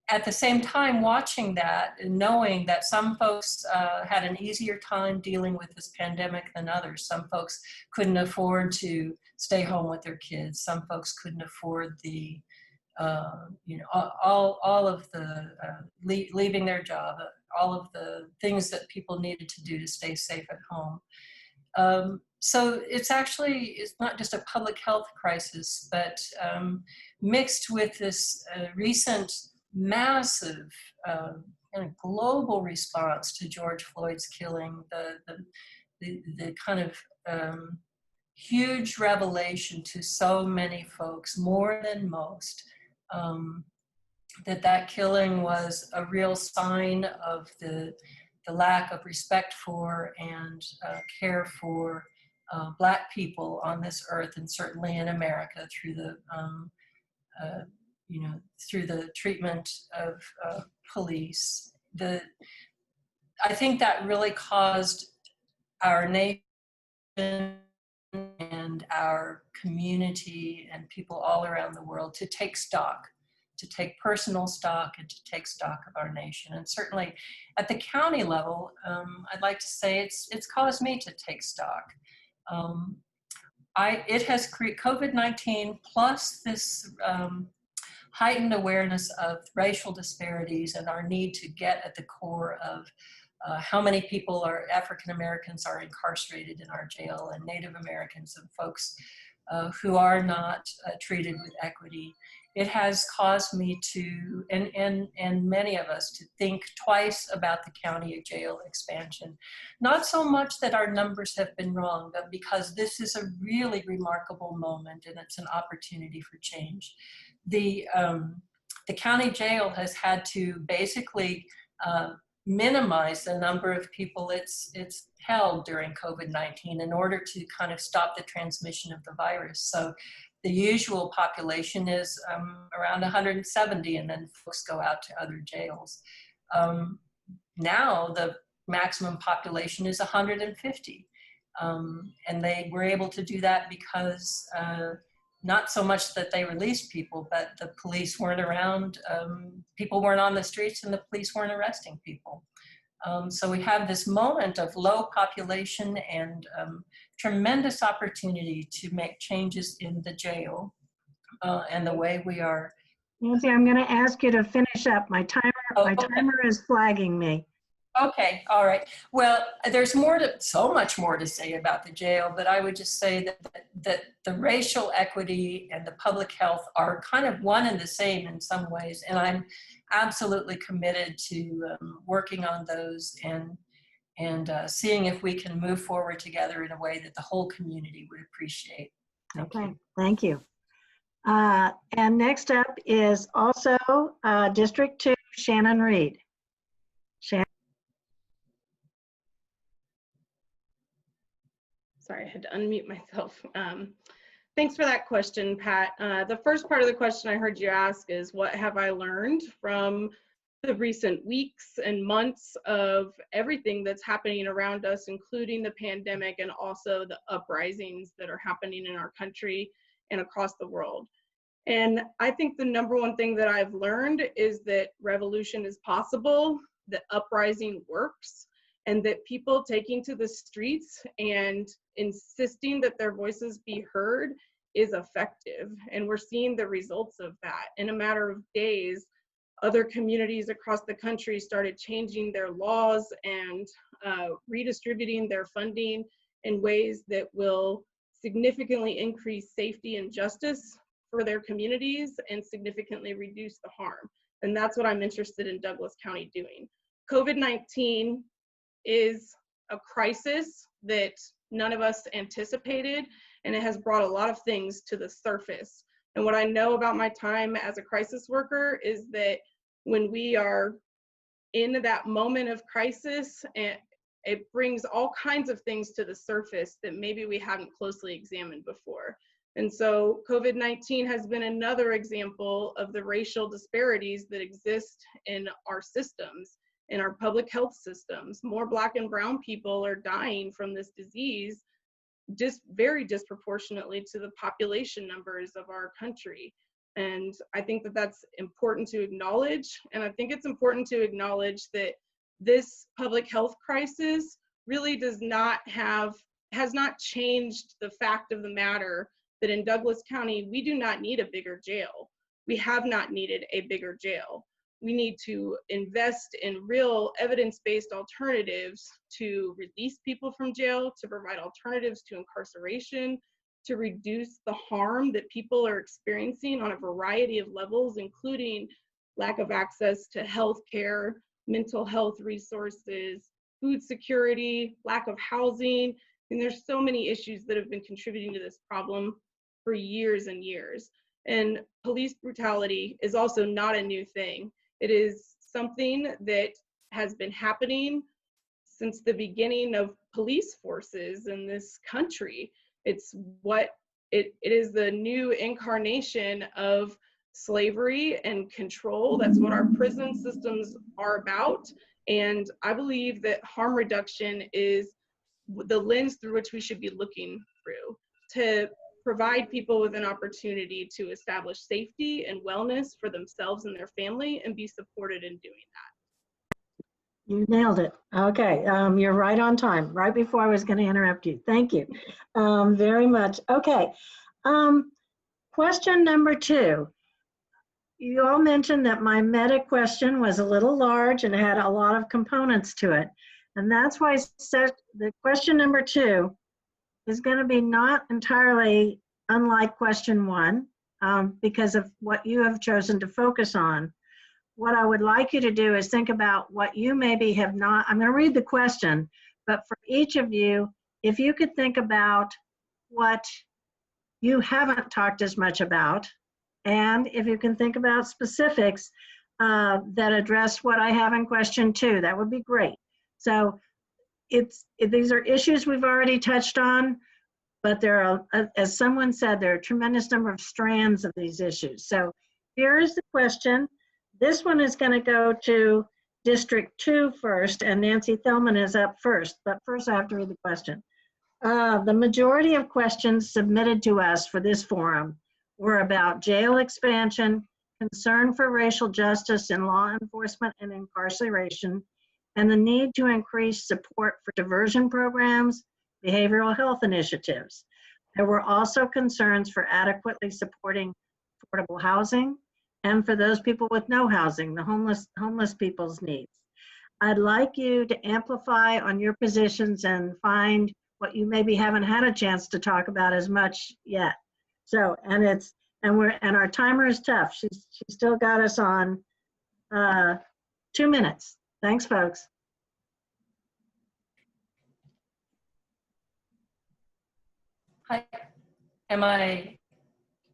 At the same time, watching that and knowing that some folks had an easier time dealing with this pandemic than others. Some folks couldn't afford to stay home with their kids. Some folks couldn't afford the, all of the leaving their job, all of the things that people needed to do to stay safe at home. So it's not just a public health crisis, but mixed with this recent massive global response to George Floyd's killing, the kind of huge revelation to so many folks, more than most, that killing was a real sign of the lack of respect for and care for Black people on this earth, and certainly in America, through the through the treatment of police. I think that really caused our nation and our community and people all around the world to take stock, to take personal stock, and to take stock of our nation. And certainly at the county level, I'd like to say it's caused me to take stock. It has created COVID-19 plus this heightened awareness of racial disparities and our need to get at the core of how many people African Americans are incarcerated in our jail, and Native Americans and folks who are not treated with equity. It has caused me to, and many of us, to think twice about the county jail expansion. Not so much that our numbers have been wrong, but because this is a really remarkable moment and it's an opportunity for change. The county jail has had to basically minimize the number of people it's held during COVID-19 in order to kind of stop the transmission of the virus. So the usual population is around 170, and then folks go out to other jails. Now the maximum population is 150. And they were able to do that because not so much that they released people, but the police weren't around, people weren't on the streets, and the police weren't arresting people. So we have this moment of low population and tremendous opportunity to make changes in the jail and the way we are.
Nancy, I'm going to ask you to finish up. My timer is flagging me.
Okay, all right. Well, there's so much more to say about the jail, but I would just say that the racial equity and the public health are kind of one and the same in some ways, and I'm absolutely committed to working on those and seeing if we can move forward together in a way that the whole community would appreciate.
Thank you. And next up is also District 2, Shannon Reed. Shannon.
Sorry, I had to unmute myself. Thanks for that question, Pat. The first part of the question I heard you ask is, what have I learned from the recent weeks and months of everything that's happening around us, including the pandemic and also the uprisings that are happening in our country and across the world? And I think the number one thing that I've learned is that revolution is possible, that uprising works, and that people taking to the streets and insisting that their voices be heard is effective. And we're seeing the results of that. In a matter of days, other communities across the country started changing their laws and redistributing their funding in ways that will significantly increase safety and justice for their communities and significantly reduce the harm. And that's what I'm interested in Douglas County doing. COVID-19 is a crisis that none of us anticipated, and it has brought a lot of things to the surface. And what I know about my time as a crisis worker is that when we are in that moment of crisis, and it brings all kinds of things to the surface that maybe we haven't closely examined before. And so COVID-19 has been another example of the racial disparities that exist in our systems, in our public health systems. More Black and brown people are dying from this disease just very disproportionately to the population numbers of our country. And I think that that's important to acknowledge. And I think it's important to acknowledge that this public health crisis really has not changed the fact of the matter that in Douglas County, we do not need a bigger jail. We have not needed a bigger jail. We need to invest in real evidence-based alternatives to release people from jail, to provide alternatives to incarceration, to reduce the harm that people are experiencing on a variety of levels, including lack of access to health care, mental health resources, food security, lack of housing. And there's so many issues that have been contributing to this problem for years and years. And police brutality is also not a new thing. It is something that has been happening since the beginning of police forces in this country. It's what it is, the new incarnation of slavery and control. That's what our prison systems are about. And I believe that harm reduction is the lens through which we should be looking through to provide people with an opportunity to establish safety and wellness for themselves and their family and be supported in doing that.
You nailed it. Okay, you're right on time, right before I was going to interrupt you. Thank you very much. Okay, question number 2. You all mentioned that my meta question was a little large and had a lot of components to it. And that's why I said the question number 2 is going to be not entirely unlike question 1 because of what you have chosen to focus on. What I would like you to do is think about what you maybe have not, I'm going to read the question, but for each of you, if you could think about what you haven't talked as much about, and if you can think about specifics that address what I have in question 2, that would be great. So these are issues we've already touched on, but there are, as someone said, there are a tremendous number of strands of these issues. So here's the question. This one is going to go to District 2 first, and Nancy Thelman is up first. But first I have to read the question. The majority of questions submitted to us for this forum were about jail expansion, concern for racial justice in law enforcement and incarceration, and the need to increase support for diversion programs, behavioral health initiatives. There were also concerns for adequately supporting affordable housing, and for those people with no housing, the homeless people's needs. I'd like you to amplify on your positions and find what you maybe haven't had a chance to talk about as much yet. So, and our timer is tough. She's still got us on 2 minutes. Thanks, folks.
Hi, am I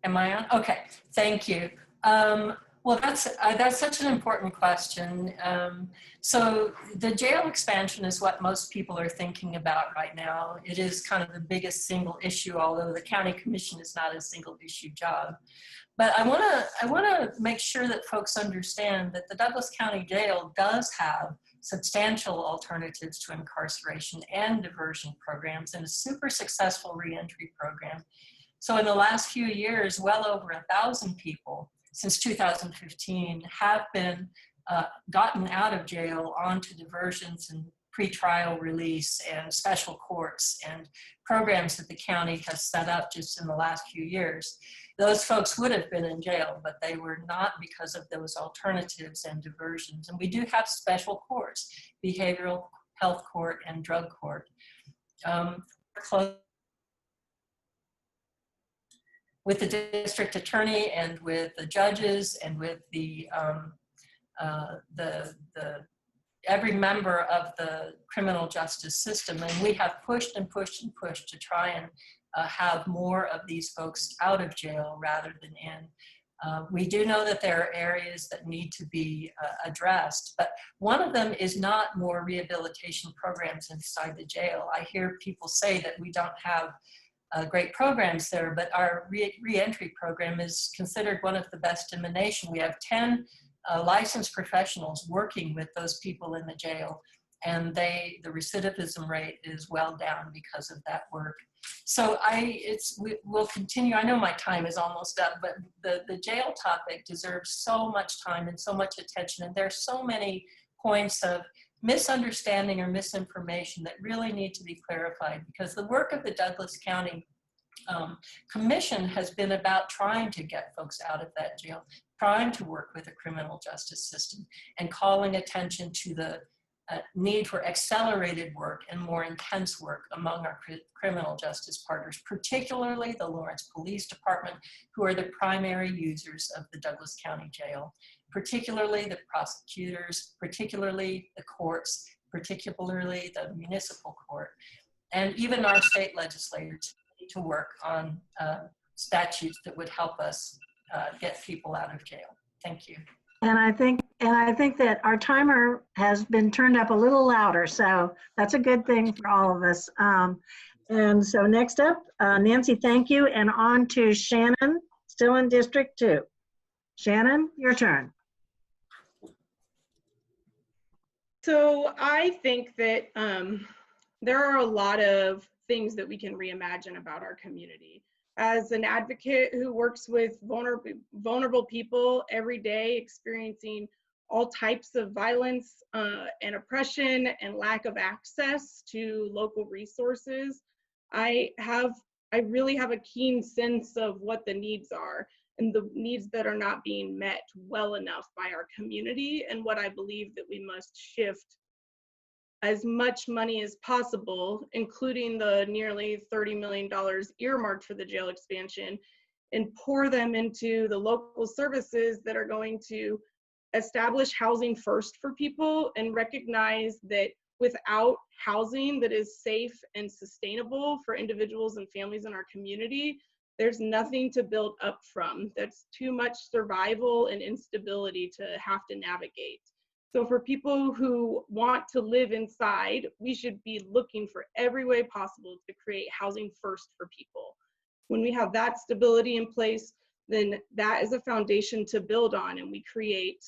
on? Okay, thank you. Well, that's such an important question. So the jail expansion is what most people are thinking about right now. It is kind of the biggest single issue, although the county commission is not a single issue job. But I wanna make sure that folks understand that the Douglas County Jail does have substantial alternatives to incarceration and diversion programs and a super successful reentry program. So in the last few years, well over 1,000 people since 2015 have been gotten out of jail onto diversions and pretrial release and special courts and programs that the county has set up just in the last few years. Those folks would have been in jail, but they were not because of those alternatives and diversions. And we do have special courts, behavioral health court and drug court. With the district attorney and with the judges and with the every member of the criminal justice system, and we have pushed and pushed and pushed to try and have more of these folks out of jail rather than in. We do know that there are areas that need to be addressed, but one of them is not more rehabilitation programs inside the jail. I hear people say that we don't have great programs there, but our re-entry program is considered one of the best in the nation. We have 10 licensed professionals working with those people in the jail, and the recidivism rate is well down because of that work. So we'll continue. I know my time is almost up, but the jail topic deserves so much time and so much attention, and there's so many points of misunderstanding or misinformation that really need to be clarified, because the work of the Douglas County Commission has been about trying to get folks out of that jail, trying to work with the criminal justice system, and calling attention to the need for accelerated work and more intense work among our criminal justice partners, particularly the Lawrence Police Department, who are the primary users of the Douglas County Jail, particularly the prosecutors, particularly the courts, particularly the municipal court, and even our state legislators need to work on statutes that would help us get people out of jail. Thank you.
And I think that our timer has been turned up a little louder, so that's a good thing for all of us. And so next up, Nancy, thank you. And on to Shannon, still in District 2. Shannon, your turn.
So I think that there are a lot of things that we can reimagine about our community. As an advocate who works with vulnerable people every day, experiencing all types of violence and oppression and lack of access to local resources, I really have a keen sense of what the needs are and the needs that are not being met well enough by our community, and what I believe that we must shift as much money as possible, including the nearly $30 million earmarked for the jail expansion, and pour them into the local services that are going to establish housing first for people, and recognize that without housing that is safe and sustainable for individuals and families in our community, there's nothing to build up from. That's too much survival and instability to have to navigate. So for people who want to live inside, we should be looking for every way possible to create housing first for people. When we have that stability in place, then that is a foundation to build on, and we create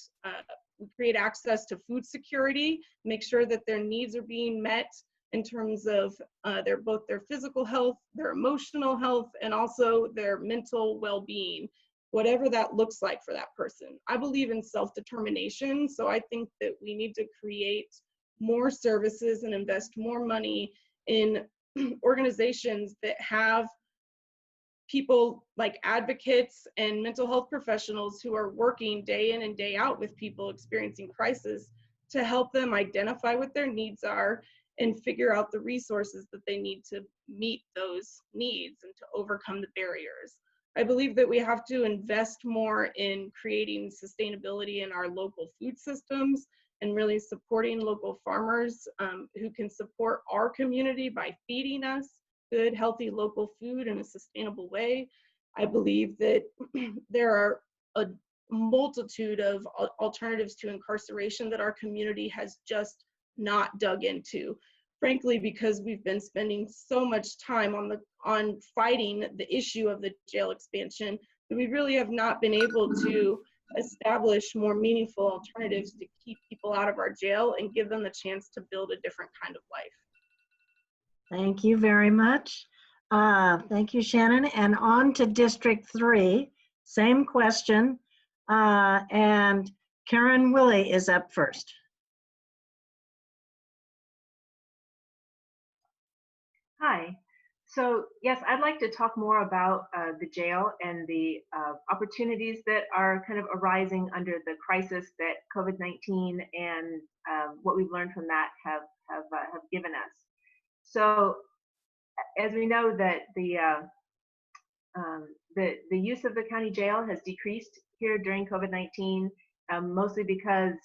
access to food security, make sure that their needs are being met in terms of both their physical health, their emotional health, and also their mental well-being, whatever that looks like for that person. I believe in self-determination, so I think that we need to create more services and invest more money in organizations that have people like advocates and mental health professionals who are working day in and day out with people experiencing crisis to help them identify what their needs are and figure out the resources that they need to meet those needs and to overcome the barriers. I believe that we have to invest more in creating sustainability in our local food systems and really supporting local farmers who can support our community by feeding us good, healthy local food in a sustainable way. I believe that there are a multitude of alternatives to incarceration that our community has just not dug into. Frankly, because we've been spending so much time on fighting the issue of the jail expansion, that we really have not been able to establish more meaningful alternatives to keep people out of our jail and give them the chance to build a different kind of life.
Thank you very much. Thank you, Shannon. And on to District 3, same question. And Karen Willie is up first.
Hi. So yes, I'd like to talk more about the jail and the opportunities that are kind of arising under the crisis that COVID-19 and what we've learned from that have given us. So as we know that the use of the county jail has decreased here during COVID-19, mostly because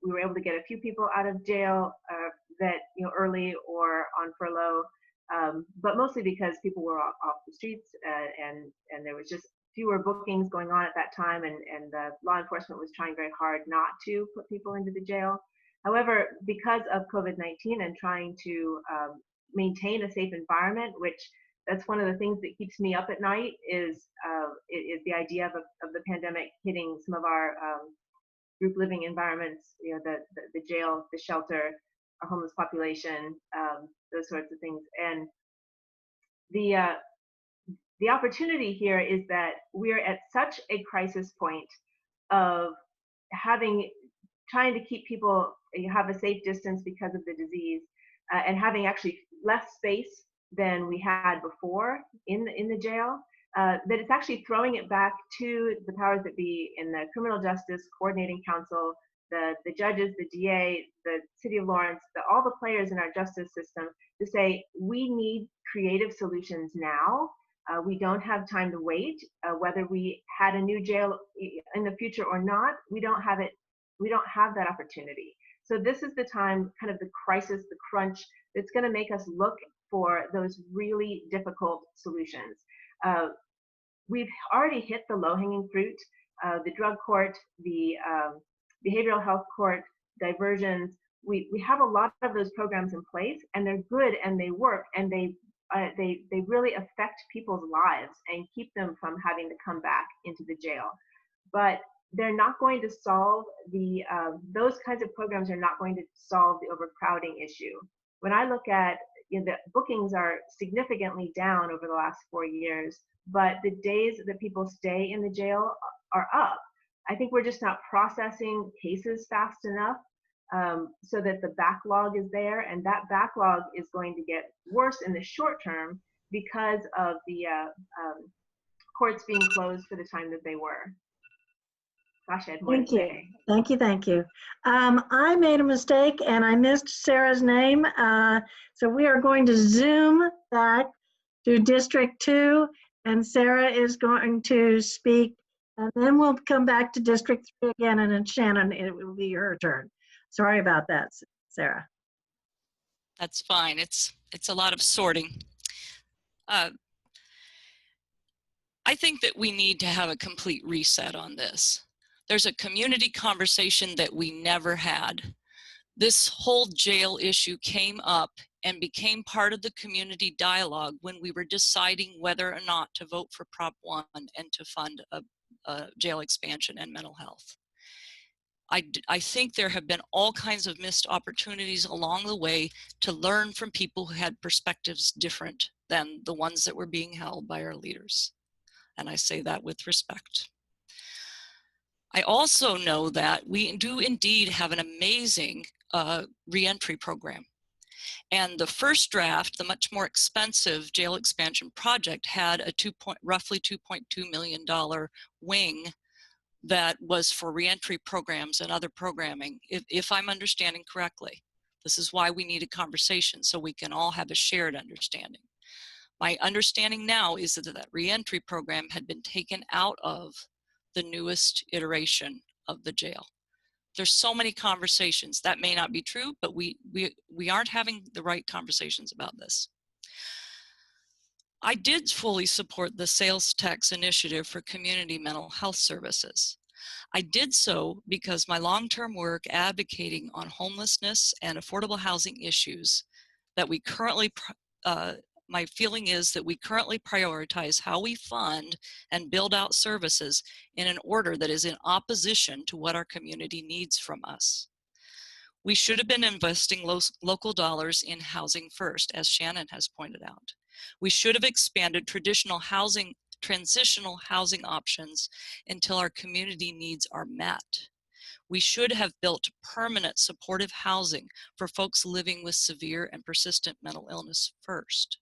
we were able to get a few people out of jail that early or on furlough, but mostly because people were off the streets and there was just fewer bookings going on at that time, and law enforcement was trying very hard not to put people into the jail. However, because of COVID-19 and trying to maintain a safe environment, which that's one of the things that keeps me up at night is the idea of the pandemic hitting some of our group living environments, the jail, the shelter, our homeless population, those sorts of things. And the opportunity here is that we're at such a crisis point of trying to keep people have a safe distance because of the disease, and having actually less space than we had before in the jail, that it's actually throwing it back to the powers that be in the Criminal Justice Coordinating Council, the judges, the DA, the City of Lawrence, all the players in our justice system, to say we need creative solutions now. We don't have time to wait. Whether we had a new jail in the future or not, we don't have it. We don't have that opportunity. So this is the time, kind of the crisis, the crunch, that's going to make us look for those really difficult solutions. We've already hit the low-hanging fruit, the drug court, the behavioral health court, diversions. We have a lot of those programs in place, and they're good and they work, and they really affect people's lives and keep them from having to come back into the jail. But they're not going to solve those kinds of programs are not going to solve the overcrowding issue. When I look at the bookings are significantly down over the last 4 years, but the days that people stay in the jail are up. I think we're just not processing cases fast enough, so that the backlog is there, and that backlog is going to get worse in the short term because of the courts being closed for the time that they were. Gosh, I had more to
Thank you.
say.
Thank you. Thank you. I made a mistake and I missed Sarah's name. So we are going to zoom back to District 2, and Sarah is going to speak, and then we'll come back to District 3 again, and then Shannon, it will be your turn. Sorry about that, Sarah.
That's fine. It's a lot of sorting. I think that we need to have a complete reset on this. There's a community conversation that we never had. This whole jail issue came up and became part of the community dialogue when we were deciding whether or not to vote for Prop 1 and to fund a jail expansion and mental health. I think there have been all kinds of missed opportunities along the way to learn from people who had perspectives different than the ones that were being held by our leaders. And I say that with respect. I also know that we do indeed have an amazing reentry program. And the first draft, the much more expensive jail expansion project, had a roughly $2.2 million wing that was for reentry programs and other programming, if I'm understanding correctly. This is why we need a conversation, so we can all have a shared understanding. My understanding now is that reentry program had been taken out of the newest iteration of the jail. There's so many conversations. That may not be true, but we aren't having the right conversations about this. I did fully support the sales tax initiative for community mental health services. I did so because my long-term work advocating on homelessness and affordable housing issues that we currently, my feeling is that we currently prioritize how we fund and build out services in an order that is in opposition to what our community needs from us. We should have been investing local dollars in housing first, as Shannon has pointed out. We should have expanded transitional housing options until our community needs are met. We should have built permanent supportive housing for folks living with severe and persistent mental illness first.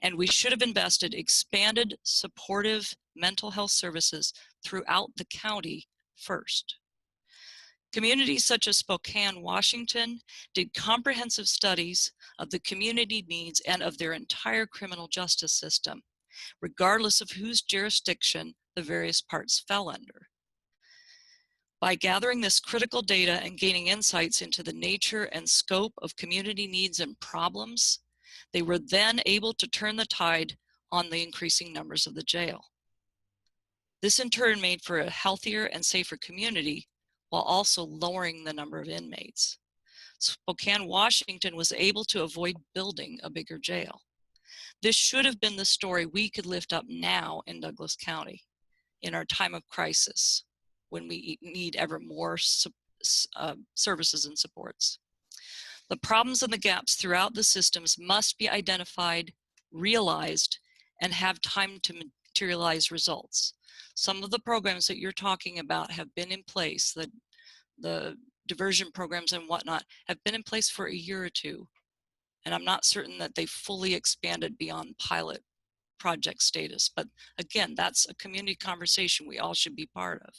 And we should have invested expanded supportive mental health services throughout the county first. Communities such as Spokane, Washington did comprehensive studies of the community needs and of their entire criminal justice system, regardless of whose jurisdiction the various parts fell under. By gathering this critical data and gaining insights into the nature and scope of community needs and problems, they were then able to turn the tide on the increasing numbers of the jail. This in turn made for a healthier and safer community while also lowering the number of inmates. Spokane, Washington was able to avoid building a bigger jail. This should have been the story we could lift up now in Douglas County in our time of crisis, when we need ever more services and supports. The problems and the gaps throughout the systems must be identified, realized, and have time to materialize results. Some of the programs that you're talking about have been in place, the diversion programs and whatnot, have been in place for a year or two. And I'm not certain that they've fully expanded beyond pilot project status. But again, that's a community conversation we all should be part of.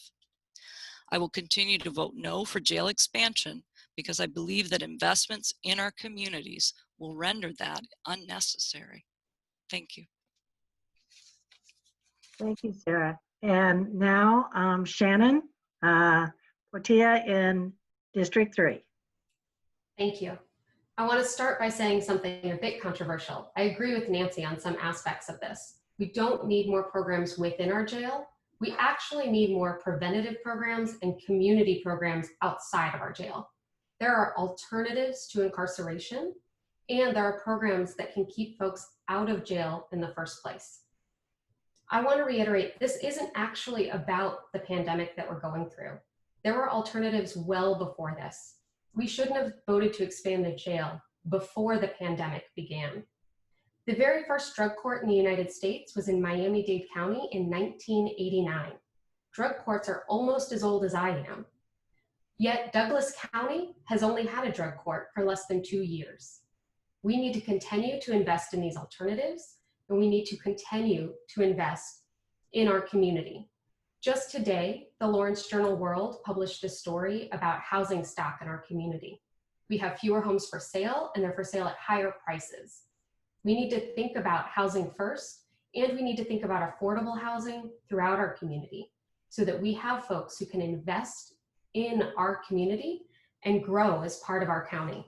I will continue to vote no for jail expansion because I believe that investments in our communities will render that unnecessary. Thank you.
Thank you, Sarah. And now Shannon Portilla in District 3.
Thank you. I want to start by saying something a bit controversial. I agree with Nancy on some aspects of this. We don't need more programs within our jail. We actually need more preventative programs and community programs outside of our jail. There are alternatives to incarceration, and there are programs that can keep folks out of jail in the first place. I want to reiterate, this isn't actually about the pandemic that we're going through. There were alternatives well before this. We shouldn't have voted to expand the jail before the pandemic began. The very first drug court in the United States was in Miami-Dade County in 1989. Drug courts are almost as old as I am. Yet Douglas County has only had a drug court for less than 2 years. We need to continue to invest in these alternatives, and we need to continue to invest in our community. Just today, the Lawrence Journal World published a story about housing stock in our community. We have fewer homes for sale, and they're for sale at higher prices. We need to think about housing first, and we need to think about affordable housing throughout our community so that we have folks who can invest in our community and grow as part of our county.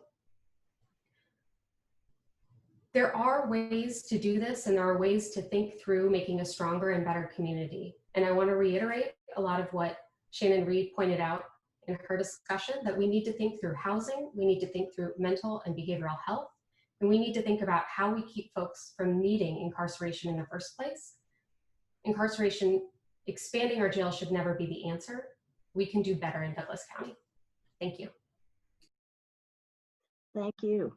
There are ways to do this, and there are ways to think through making a stronger and better community. And I want to reiterate a lot of what Shannon Reed pointed out in her discussion, that we need to think through housing, we need to think through mental and behavioral health, and we need to think about how we keep folks from needing incarceration in the first place. Incarceration, expanding our jail should never be the answer. We can do better in Douglas County. Thank you.
Thank you.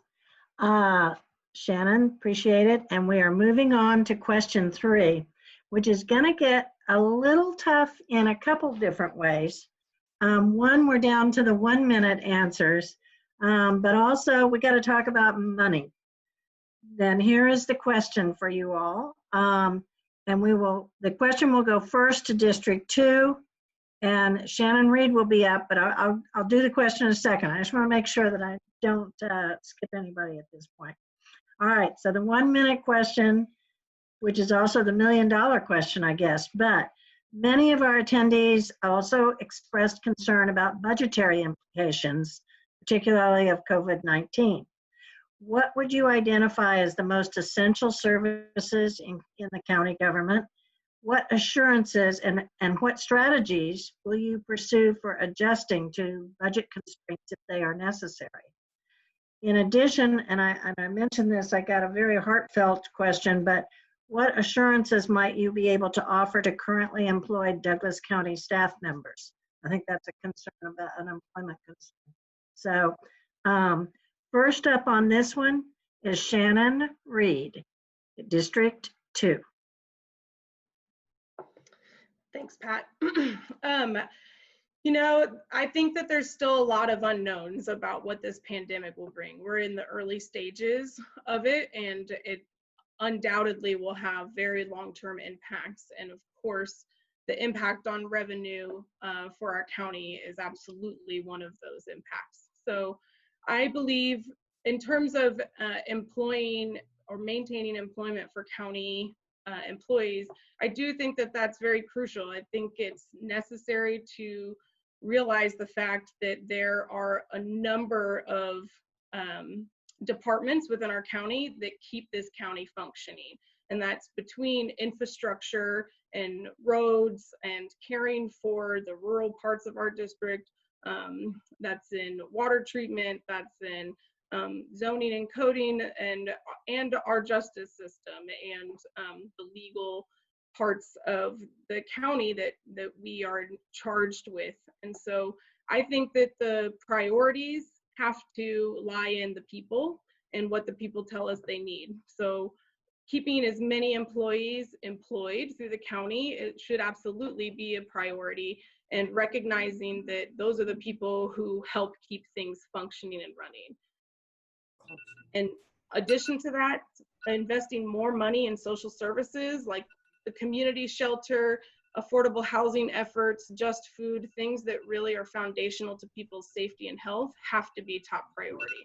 Shannon, appreciate it. And we are moving on to question 3, which is going to get a little tough in a couple different ways. One, we're down to the 1-minute answers, but also we got to talk about money. Then here is the question for you all. And the question will go first to District 2, and Shannon Reed will be up, but I'll do the question in a second. I just want to make sure that I don't skip anybody at this point. All right, so the 1-minute question, which is also the $1 million question, I guess, but many of our attendees also expressed concern about budgetary implications, particularly of COVID-19. What would you identify as the most essential services in the county government? What assurances and what strategies will you pursue for adjusting to budget constraints if they are necessary? In addition, and I mentioned this, I got a very heartfelt question, but what assurances might you be able to offer to currently employed Douglas County staff members? I think that's a concern about unemployment concern. So first up on this one is Shannon Reed, District 2.
Thanks, Pat. You know, I think that there's still a lot of unknowns about what this pandemic will bring. We're in the early stages of it, and undoubtedly will have very long-term impacts. And of course, the impact on revenue for our county is absolutely one of those impacts. So I believe in terms of employing or maintaining employment for county employees, I do think that that's very crucial. I think it's necessary to realize the fact that there are a number of departments within our county that keep this county functioning. And that's between infrastructure and roads and caring for the rural parts of our district. That's in water treatment, that's in zoning and coding, and our justice system, and the legal parts of the county that we are charged with. And so I think that the priorities have to lie in the people and what the people tell us they need. So keeping as many employees employed through the county, it should absolutely be a priority, and recognizing that those are the people who help keep things functioning and running. In addition to that, investing more money in social services like the community shelter, affordable housing efforts, just food, things that really are foundational to people's safety and health have to be top priority.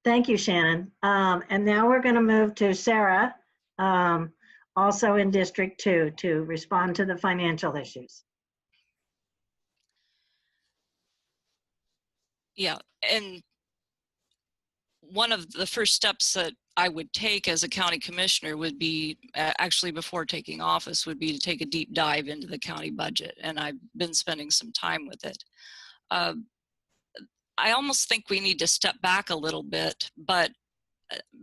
Thank you, Shannon. And now we're going to move to Sarah, also in District 2, to respond to the financial issues.
Yeah, and one of the first steps that I would take as a county commissioner would be, actually before taking office, would be to take a deep dive into the county budget, and I've been spending some time with it. I almost think we need to step back a little bit, but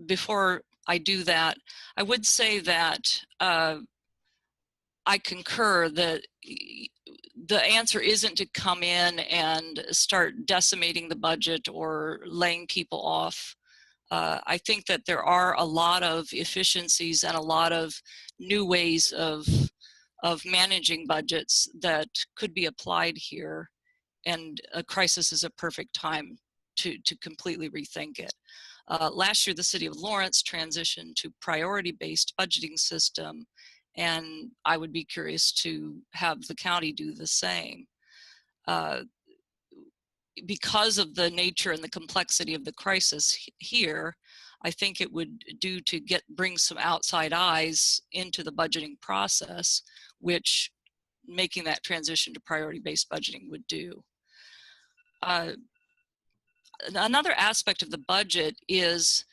before I do that, I would say that I concur that the answer isn't to come in and start decimating the budget or laying people off. I think that there are a lot of efficiencies and a lot of new ways of managing budgets that could be applied here, and a crisis is a perfect time to completely rethink it. Last year, the City of Lawrence transitioned to priority-based budgeting system, and I would be curious to have the county do the same. Because of the nature and the complexity of the crisis here, I think it would do to bring some outside eyes into the budgeting process, which making that transition to priority-based budgeting would do. Another aspect of the budget is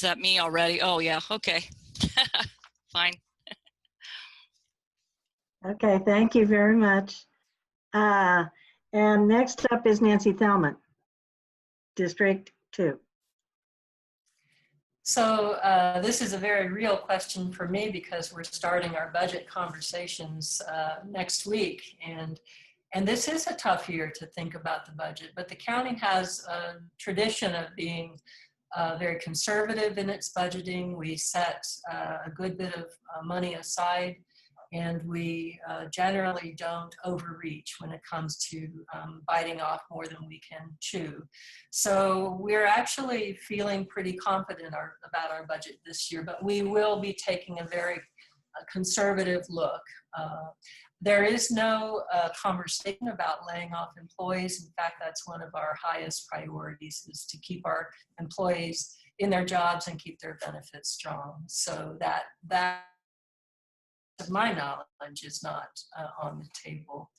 that me already? Oh yeah, okay, fine.
Okay, thank you very much. And next up is Nancy Thelman, District 2.
So this is a very real question for me because we're starting our budget conversations next week. And this is a tough year to think about the budget, but the county has a tradition of being very conservative in its budgeting. We set a good bit of money aside, and we generally don't overreach when it comes to biting off more than we can chew. So we're actually feeling pretty confident about our budget this year, but we will be taking a very conservative look. There is no conversation about laying off employees. In fact, that's one of our highest priorities, is to keep our employees in their jobs and keep their benefits strong. So that to my knowledge, is not on the table.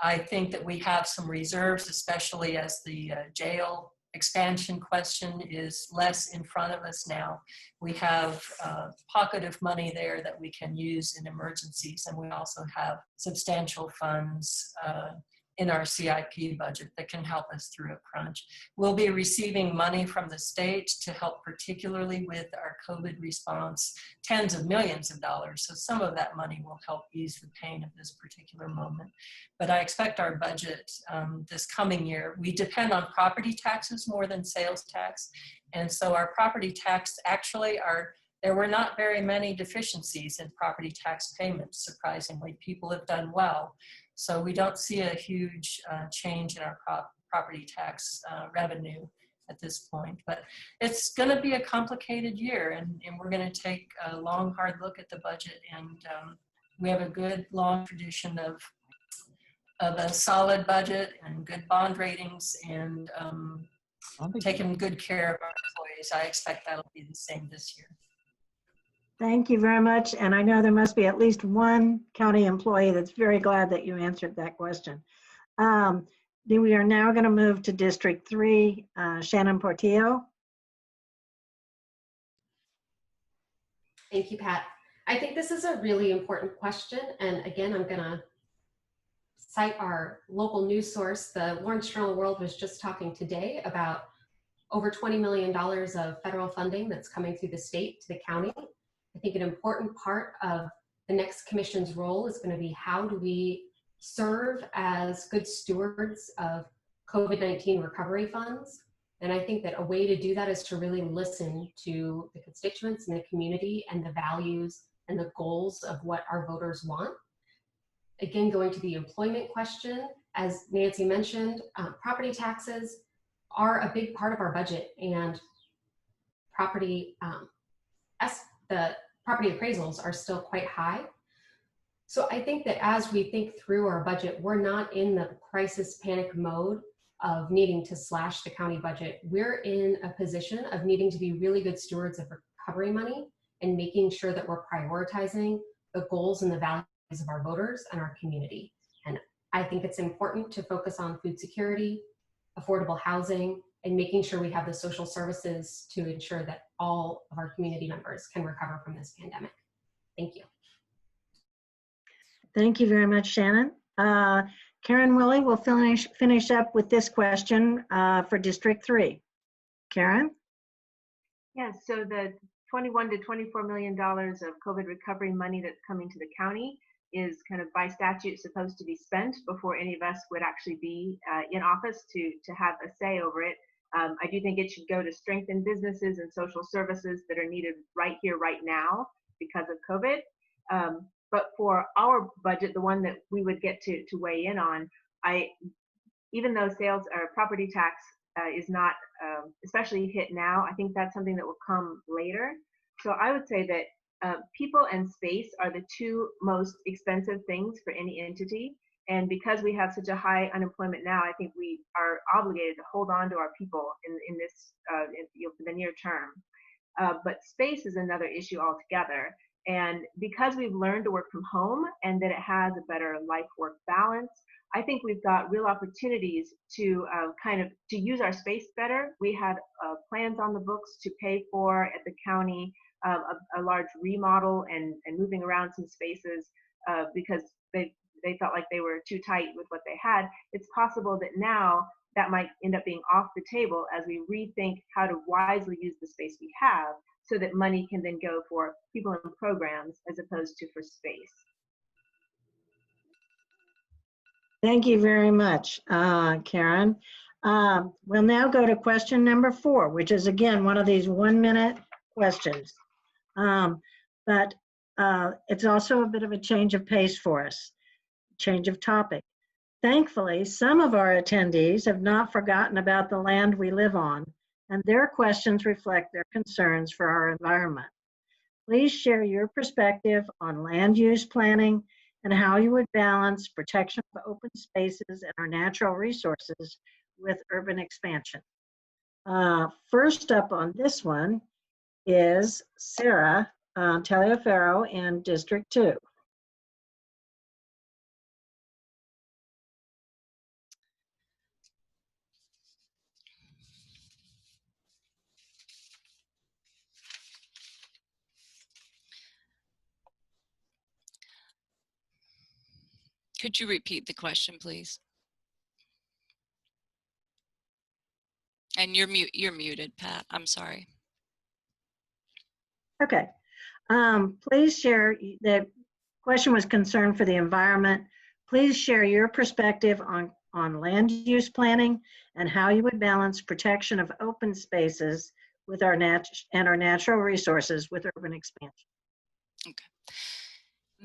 I think that we have some reserves, especially as the jail expansion question is less in front of us now. We have a pocket of money there that we can use in emergencies, and we also have substantial funds in our CIP budget that can help us through a crunch. We'll be receiving money from the state to help, particularly with our COVID response, tens of millions of dollars. So some of that money will help ease the pain of this particular moment. But I expect our budget this coming year, we depend on property taxes more than sales tax. And so our property tax actually there were not very many deficiencies in property tax payments, surprisingly. People have done well. So we don't see a huge change in our property tax revenue at this point. But it's going to be a complicated year, and we're going to take a long, hard look at the budget. And we have a good, long tradition of a solid budget and good bond ratings and taking good care of our employees. I expect that'll be the same this year.
Thank you very much. And I know there must be at least one county employee that's very glad that you answered that question. We are now going to move to District 3, Shannon Portillo.
Thank you, Pat. I think this is a really important question. And again, I'm going to cite our local news source. The Lawrence Journal World was just talking today about over $20 million of federal funding that's coming through the state to the county. I think an important part of the next commission's role is going to be how do we serve as good stewards of COVID-19 recovery funds. And I think that a way to do that is to really listen to the constituents and the community and the values and the goals of what our voters want. Again, going to the employment question, as Nancy mentioned, property taxes are a big part of our budget, and the property appraisals are still quite high. So I think that as we think through our budget, we're not in the crisis panic mode of needing to slash the county budget. We're in a position of needing to be really good stewards of recovery money and making sure that we're prioritizing the goals and the values of our voters and our community. And I think it's important to focus on food security, affordable housing, and making sure we have the social services to ensure that all of our community members can recover from this pandemic. Thank you.
Thank you very much, Shannon. Karen Willie will finish up with this question for District 3. Karen?
Yes, so the $21 to $24 million of COVID recovery money that's coming to the county is kind of by statute supposed to be spent before any of us would actually be in office to have a say over it. I do think it should go to strengthen businesses and social services that are needed right here, right now because of COVID. But for our budget, the one that we would get to weigh in on, even though sales or property tax is not especially hit now, I think that's something that will come later. So I would say that people and space are the two most expensive things for any entity. And because we have such a high unemployment now, I think we are obligated to hold on to our people in this for the near term. But space is another issue altogether. And because we've learned to work from home and that it has a better life-work balance, I think we've got real opportunities to to use our space better. We had plans on the books to pay for at the county a large remodel and moving around some spaces because they felt like they were too tight with what they had. It's possible that now that might end up being off the table as we rethink how to wisely use the space we have so that money can then go for people and programs as opposed to for space.
Thank you very much, Karen. We'll now go to question number 4, which is again one of these 1-minute questions. But it's also a bit of a change of pace for us, change of topic. Thankfully, some of our attendees have not forgotten about the land we live on, and their questions reflect their concerns for our environment. Please share your perspective on land use planning and how you would balance protection of open spaces and our natural resources with urban expansion. First up on this one is Sarah Taliaferro in District 2.
Could you repeat the question, please? And you're muted, Pat. I'm sorry.
Okay. Please share, the question was concern for the environment. Please share your perspective on land use planning and how you would balance protection of open spaces with our natural resources with urban expansion.
Okay.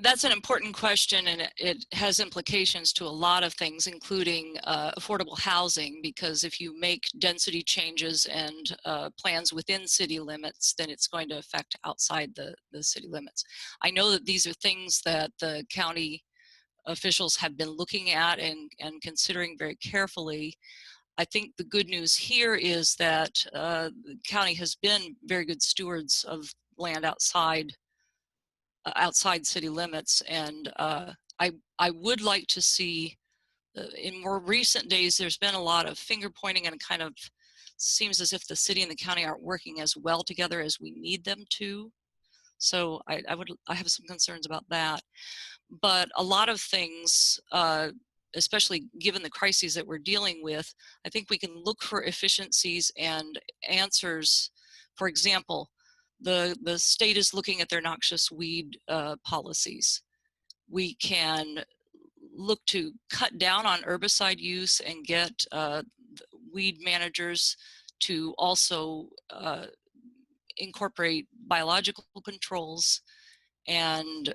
That's an important question, and it has implications to a lot of things, including affordable housing, because if you make density changes and plans within city limits, then it's going to affect outside the city limits. I know that these are things that the county officials have been looking at and considering very carefully. I think the good news here is that the county has been very good stewards of land outside city limits, and I would like to see in more recent days there's been a lot of finger pointing, and it kind of seems as if the city and the county aren't working as well together as we need them to. So I have some concerns about that. But a lot of things, especially given the crises that we're dealing with, I think we can look for efficiencies and answers. For example, the state is looking at their noxious weed policies. We can look to cut down on herbicide use and get weed managers to also incorporate biological controls and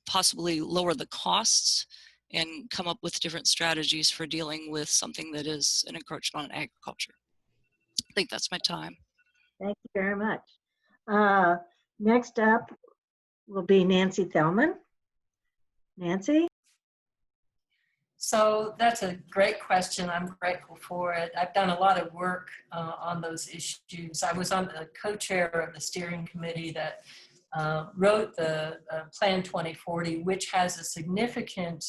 possibly lower the costs and come up with different strategies for dealing with something that is an encroachment on agriculture. I think that's my time.
Thank you very much. Next up will be Nancy Thelman. Nancy?
So that's a great question. I'm grateful for it. I've done a lot of work on those issues. I was on the co-chair of the steering committee that wrote the Plan 2040, which has a significant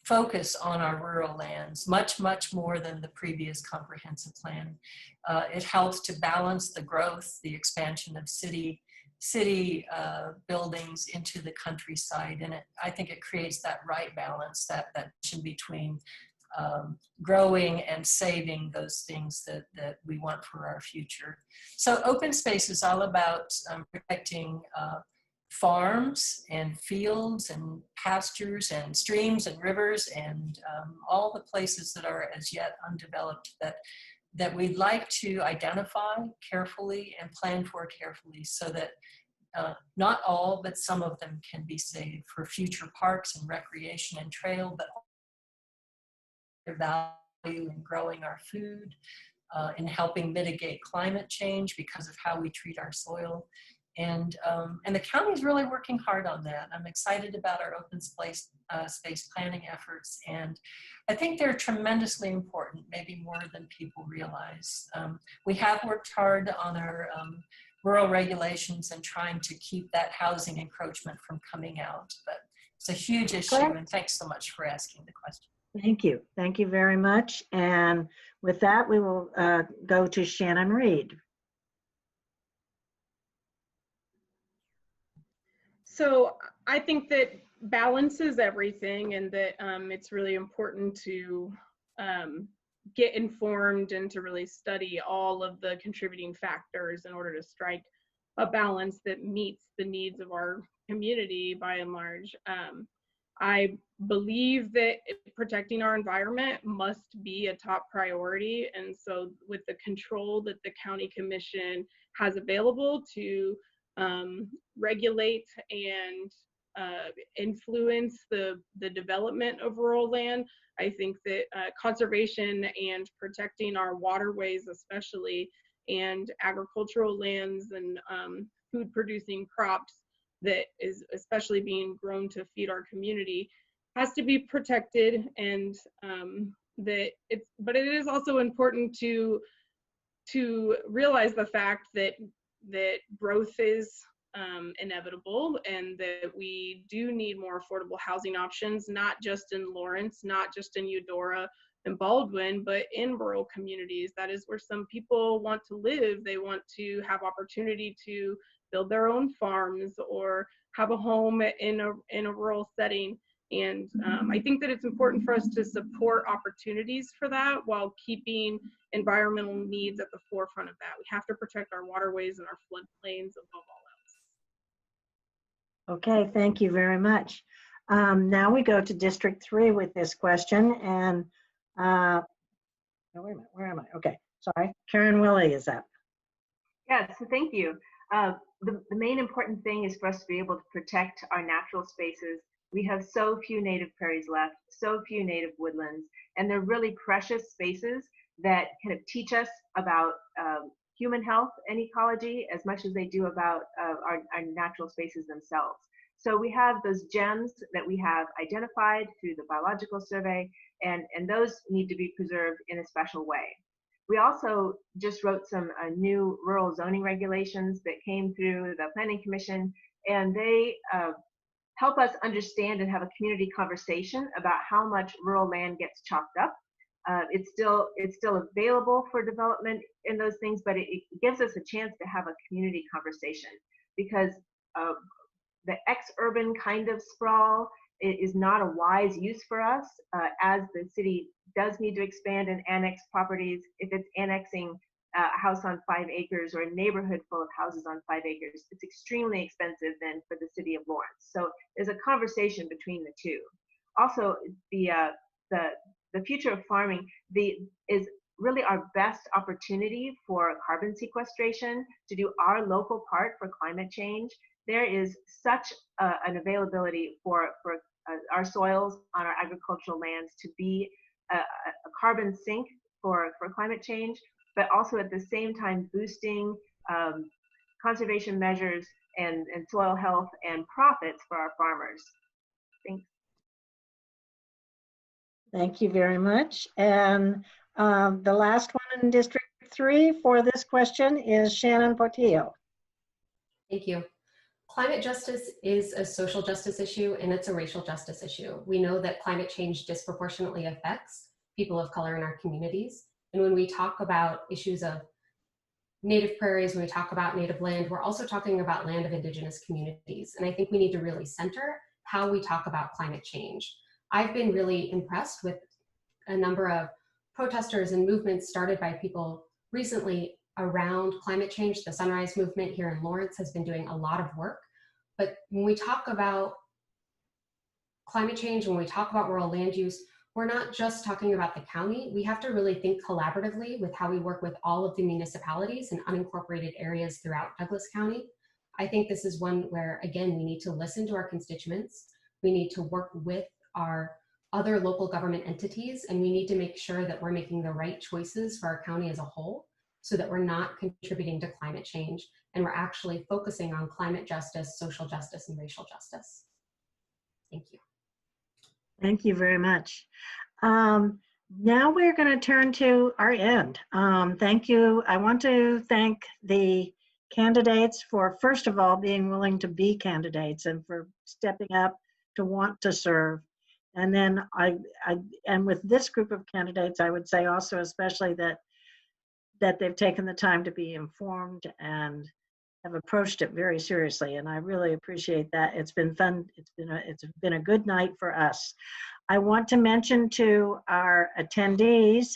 focus on our rural lands, much more than the previous comprehensive plan. It helps to balance the growth, the expansion of city buildings into the countryside, and I think it creates that right balance, that tension between growing and saving those things that we want for our future. So open space is all about protecting farms and fields and pastures and streams and rivers and all the places that are as yet undeveloped that we'd like to identify carefully and plan for carefully, so that not all, but some of them can be saved for future parks and recreation and trail, but their value in growing our food, in helping mitigate climate change because of how we treat our soil. And the county is really working hard on that. I'm excited about our open space planning efforts, and I think they're tremendously important, maybe more than people realize. We have worked hard on our rural regulations and trying to keep that housing encroachment from coming out, but it's a huge issue, and thanks so much for asking the question.
Thank you. Thank you very much. And with that, we will go to Shannon Reed.
So I think that balance is everything, and that it's really important to get informed and to really study all of the contributing factors in order to strike a balance that meets the needs of our community by and large. I believe that protecting our environment must be a top priority, and so with the control that the county commission has available to regulate and influence the development of rural land, I think that conservation and protecting our waterways especially, and agricultural lands and food producing crops that is especially being grown to feed our community has to be protected, and but it is also important to realize the fact that growth is inevitable, and that we do need more affordable housing options, not just in Lawrence, not just in Eudora and Baldwin, but in rural communities. That is where some people want to live. They want to have opportunity to build their own farms or have a home in a rural setting. And I think that it's important for us to support opportunities for that while keeping environmental needs at the forefront of that. We have to protect our waterways and our floodplains above all else.
Okay, thank you very much. Now we go to District 3 with this question, and oh, wait a minute, where am I? Okay, sorry, Karen Willie is up.
Yes, so thank you. The main important thing is for us to be able to protect our natural spaces. We have so few native prairies left, so few native woodlands, and they're really precious spaces that kind of teach us about human health and ecology as much as they do about our natural spaces themselves. So we have those gems that we have identified through the biological survey, and those need to be preserved in a special way. We also just wrote some new rural zoning regulations that came through the Planning Commission, and they help us understand and have a community conversation about how much rural land gets chopped up. It's still available for development in those things, but it gives us a chance to have a community conversation, because the ex-urban kind of sprawl is not a wise use for us, as the city does need to expand and annex properties. If it's annexing a house on 5 acres or a neighborhood full of houses on 5 acres, it's extremely expensive then for the city of Lawrence. So there's a conversation between the two. Also, the future of farming is really our best opportunity for carbon sequestration, to do our local part for climate change. There is such an availability for our soils on our agricultural lands to be a carbon sink for climate change, but also at the same time boosting conservation measures and soil health and profits for our farmers. Thanks.
Thank you very much. And the last one in District 3 for this question is Shannon Portillo.
Thank you. Climate justice is a social justice issue, and it's a racial justice issue. We know that climate change disproportionately affects people of color in our communities. And when we talk about issues of native prairies, when we talk about native land, we're also talking about land of indigenous communities. And I think we need to really center how we talk about climate change. I've been really impressed with a number of protesters and movements started by people recently around climate change. The Sunrise Movement here in Lawrence has been doing a lot of work. But when we talk about climate change, when we talk about rural land use, we're not just talking about the county. We have to really think collaboratively with how we work with all of the municipalities and unincorporated areas throughout Douglas County. I think this is one where, again, we need to listen to our constituents. We need to work with our other local government entities, and we need to make sure that we're making the right choices for our county as a whole, so that we're not contributing to climate change and we're actually focusing on climate justice, social justice, and racial justice. Thank you.
Thank you very much. Now we're going to turn to our end. Thank you. I want to thank the candidates for, first of all, being willing to be candidates and for stepping up to want to serve. And then and with this group of candidates, I would say also especially that they've taken the time to be informed and have approached it very seriously, and I really appreciate that. It's been fun. It's been a good night for us. I want to mention to our attendees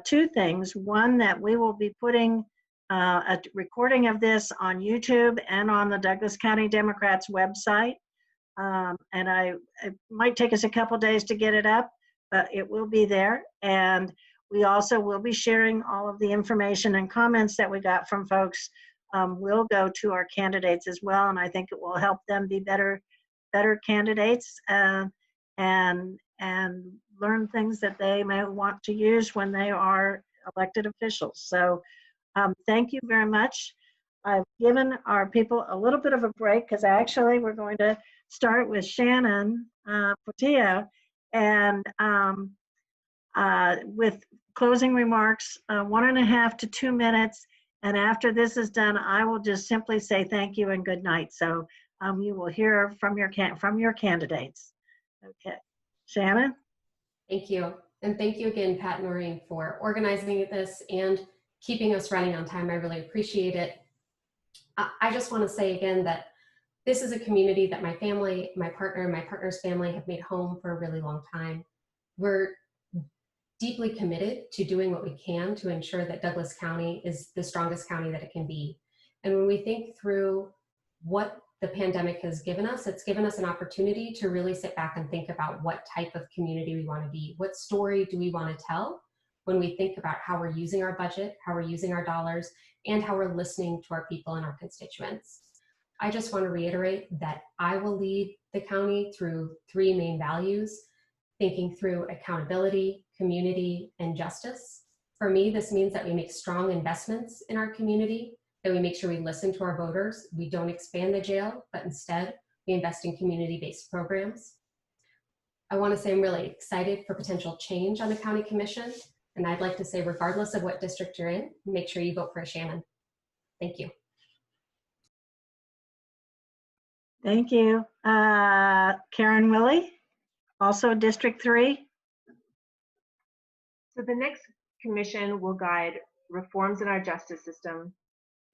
two things. One, that we will be putting a recording of this on YouTube and on the Douglas County Democrats website, and it might take us a couple days to get it up, but it will be there. And we also will be sharing all of the information and comments that we got from folks. Will go to our candidates as well, and I think it will help them be better candidates and learn things that they may want to use when they are elected officials. So thank you very much. I've given our people a little bit of a break because actually we're going to start with Shannon Portillo, and with closing remarks, 1.5 to 2 minutes. And after this is done, I will just simply say thank you and good night. So you will hear from your candidates. Okay, Shannon?
Thank you. And thank you again, Pat and Noreen, for organizing this and keeping us running on time. I really appreciate it. I just want to say again that this is a community that my family, my partner, and my partner's family have made home for a really long time. We're deeply committed to doing what we can to ensure that Douglas County is the strongest county that it can be. And when we think through what the pandemic has given us, it's given us an opportunity to really sit back and think about what type of community we want to be. What story do we want to tell when we think about how we're using our budget, how we're using our dollars, and how we're listening to our people and our constituents. I just want to reiterate that I will lead the county through three main values: thinking through accountability, community, and justice. For me, this means that we make strong investments in our community, that we make sure we listen to our voters. We don't expand the jail, but instead we invest in community-based programs. I want to say I'm really excited for potential change on the county commission. And I'd like to say, regardless of what district you're in, make sure you vote for Shannon. Thank you.
Thank you. Karen Willie, also District 3.
So the next commission will guide reforms in our justice system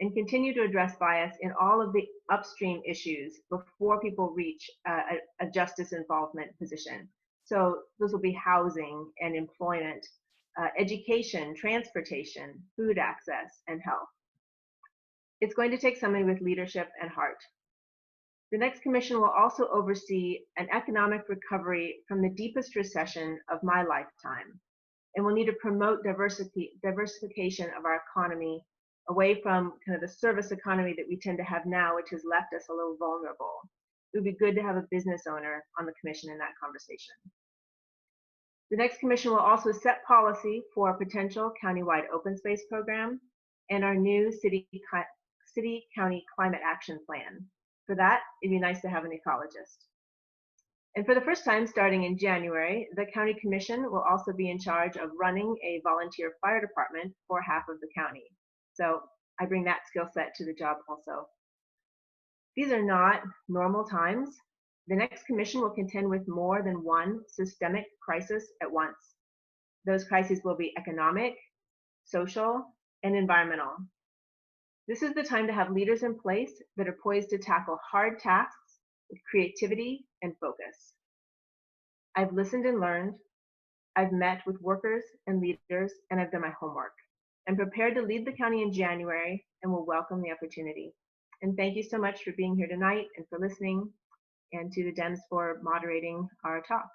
and continue to address bias in all of the upstream issues before people reach a justice involvement position. So those will be housing and employment, education, transportation, food access, and health. It's going to take somebody with leadership and heart. The next commission will also oversee an economic recovery from the deepest recession of my lifetime, and we'll need to promote diversification of our economy away from kind of the service economy that we tend to have now, which has left us a little vulnerable. It would be good to have a business owner on the commission in that conversation. The next commission will also set policy for a potential countywide open space program and our new city-county climate action plan. For that, it'd be nice to have an ecologist. And for the first time, starting in January, the county commission will also be in charge of running a volunteer fire department for half of the county. So I bring that skill set to the job also. These are not normal times. The next commission will contend with more than one systemic crisis at once. Those crises will be economic, social, and environmental. This is the time to have leaders in place that are poised to tackle hard tasks with creativity and focus. I've listened and learned. I've met with workers and leaders, and I've done my homework. I'm prepared to lead the county in January and will welcome the opportunity. And thank you so much for being here tonight and for listening, and to the Dems for moderating our talk.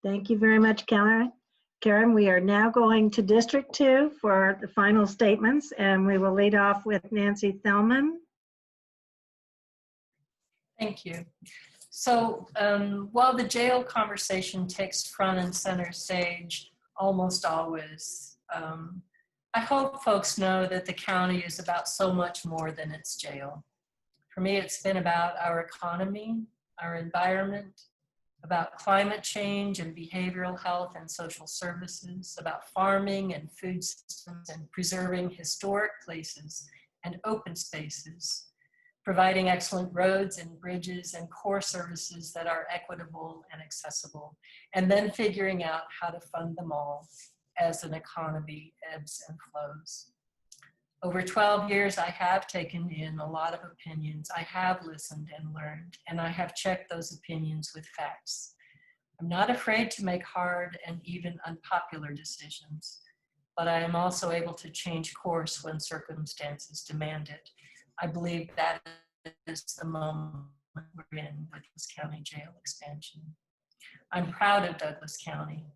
Thank you very much, Karen. Karen, we are now going to District 2 for the final statements, and we will lead off with Nancy Thelman.
Thank you. So while the jail conversation takes front and center stage almost always, I hope folks know that the county is about so much more than its jail. For me, it's been about our economy, our environment, about climate change and behavioral health and social services, about farming and food systems and preserving historic places and open spaces, providing excellent roads and bridges and core services that are equitable and accessible, and then figuring out how to fund them all as an economy ebbs and flows. Over 12 years, I have taken in a lot of opinions. I have listened and learned, and I have checked those opinions with facts. I'm not afraid to make hard and even unpopular decisions, but I am also able to change course when circumstances demand it. I believe that is the moment we're in with this county jail expansion. I'm proud of Douglas County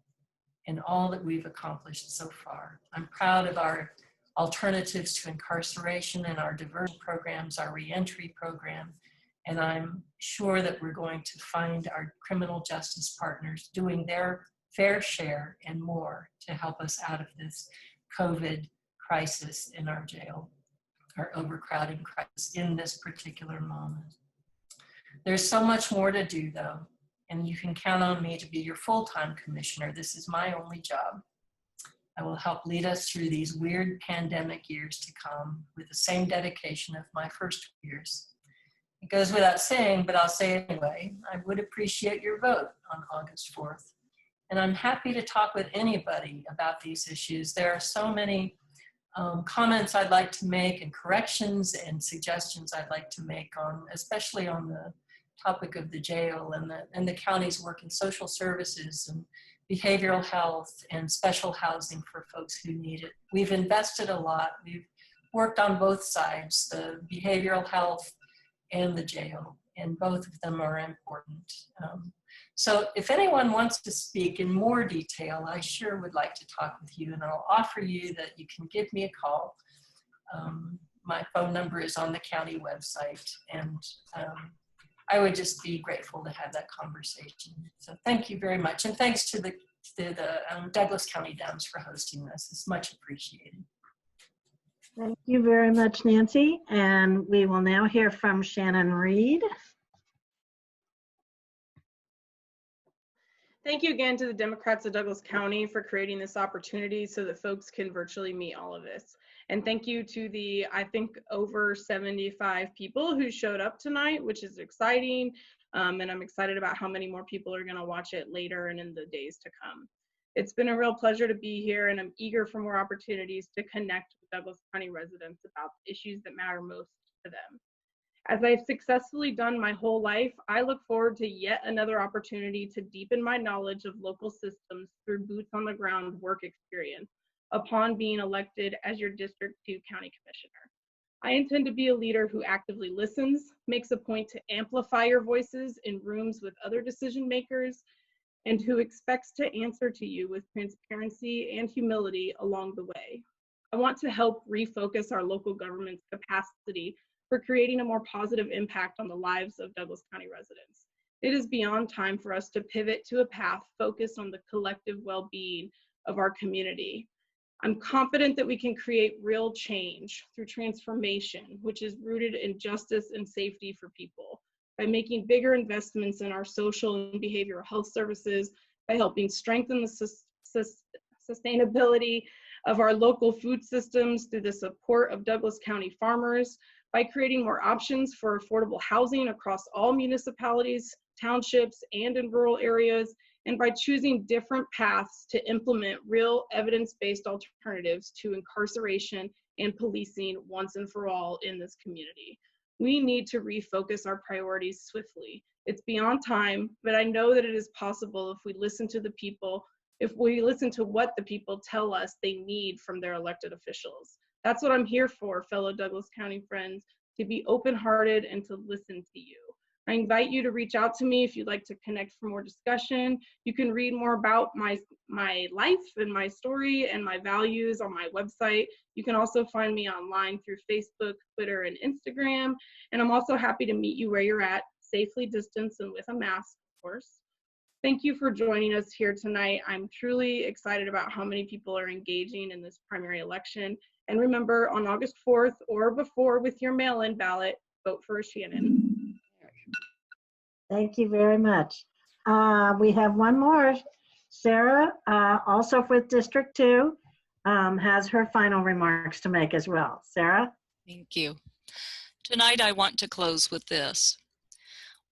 and all that we've accomplished so far. I'm proud of our alternatives to incarceration and our diversion programs, our reentry program, and I'm sure that we're going to find our criminal justice partners doing their fair share and more to help us out of this COVID crisis in our jail, our overcrowding crisis in this particular moment. There's so much more to do though, and you can count on me to be your full-time commissioner. This is my only job. I will help lead us through these weird pandemic years to come with the same dedication of my first years. It goes without saying, but I'll say it anyway. I would appreciate your vote on August 4th. And I'm happy to talk with anybody about these issues. There are so many comments I'd like to make and corrections and suggestions I'd like to make on, especially on the topic of the jail and the county's work in social services and behavioral health and special housing for folks who need it. We've invested a lot. We've worked on both sides, the behavioral health and the jail, and both of them are important. So if anyone wants to speak in more detail, I sure would like to talk with you, and I'll offer you that you can give me a call. My phone number is on the county website, and I would just be grateful to have that conversation. So thank you very much. And thanks to the Douglas County Dems for hosting this. It's much appreciated.
Thank you very much, Nancy. And we will now hear from Shannon Reed.
Thank you again to the Democrats of Douglas County for creating this opportunity so that folks can virtually meet all of us. And thank you to the, I think, over 75 people who showed up tonight, which is exciting. And I'm excited about how many more people are going to watch it later and in the days to come. It's been a real pleasure to be here, and I'm eager for more opportunities to connect with Douglas County residents about issues that matter most to them. As I've successfully done my whole life, I look forward to yet another opportunity to deepen my knowledge of local systems through boots on the ground work experience upon being elected as your District 2 County Commissioner. I intend to be a leader who actively listens, makes a point to amplify your voices in rooms with other decision makers, and who expects to answer to you with transparency and humility along the way. I want to help refocus our local government's capacity for creating a more positive impact on the lives of Douglas County residents. It is beyond time for us to pivot to a path focused on the collective well-being of our community. I'm confident that we can create real change through transformation, which is rooted in justice and safety for people, by making bigger investments in our social and behavioral health services, by helping strengthen the sustainability of our local food systems through the support of Douglas County farmers, by creating more options for affordable housing across all municipalities, townships, and in rural areas, and by choosing different paths to implement real evidence-based alternatives to incarceration and policing once and for all in this community. We need to refocus our priorities swiftly. It's beyond time, but I know that it is possible if we listen to the people, if we listen to what the people tell us they need from their elected officials. That's what I'm here for, fellow Douglas County friends, to be open-hearted and to listen to you. I invite you to reach out to me if you'd like to connect for more discussion. You can read more about my life and my story and my values on my website. You can also find me online through Facebook, Twitter, and Instagram. And I'm also happy to meet you where you're at, safely distanced and with a mask, of course. Thank you for joining us here tonight. I'm truly excited about how many people are engaging in this primary election. And remember, on August 4th or before with your mail-in ballot, vote for Shannon.
Thank you very much. We have one more. Sarah, also with District 2, has her final remarks to make as well. Sarah?
Thank you. Tonight, I want to close with this.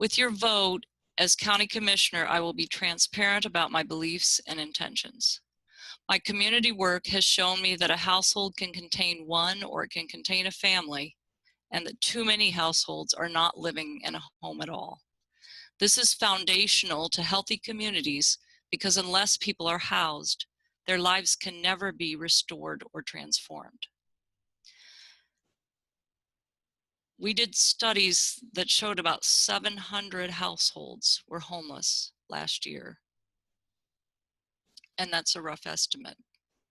With your vote, as County Commissioner, I will be transparent about my beliefs and intentions. My community work has shown me that a household can contain one or it can contain a family, and that too many households are not living in a home at all. This is foundational to healthy communities because unless people are housed, their lives can never be restored or transformed. We did studies that showed about 700 households were homeless last year. And that's a rough estimate.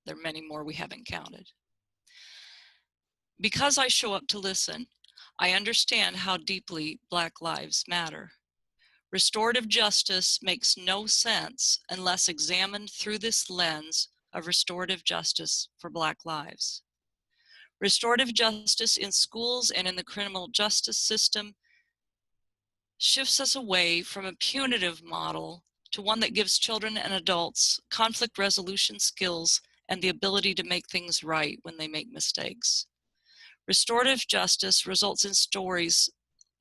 There are many more we haven't counted. Because I show up to listen, I understand how deeply Black lives matter. Restorative justice makes no sense unless examined through this lens of restorative justice for Black lives. Restorative justice in schools and in the criminal justice system shifts us away from a punitive model to one that gives children and adults conflict resolution skills and the ability to make things right when they make mistakes. Restorative justice results in stories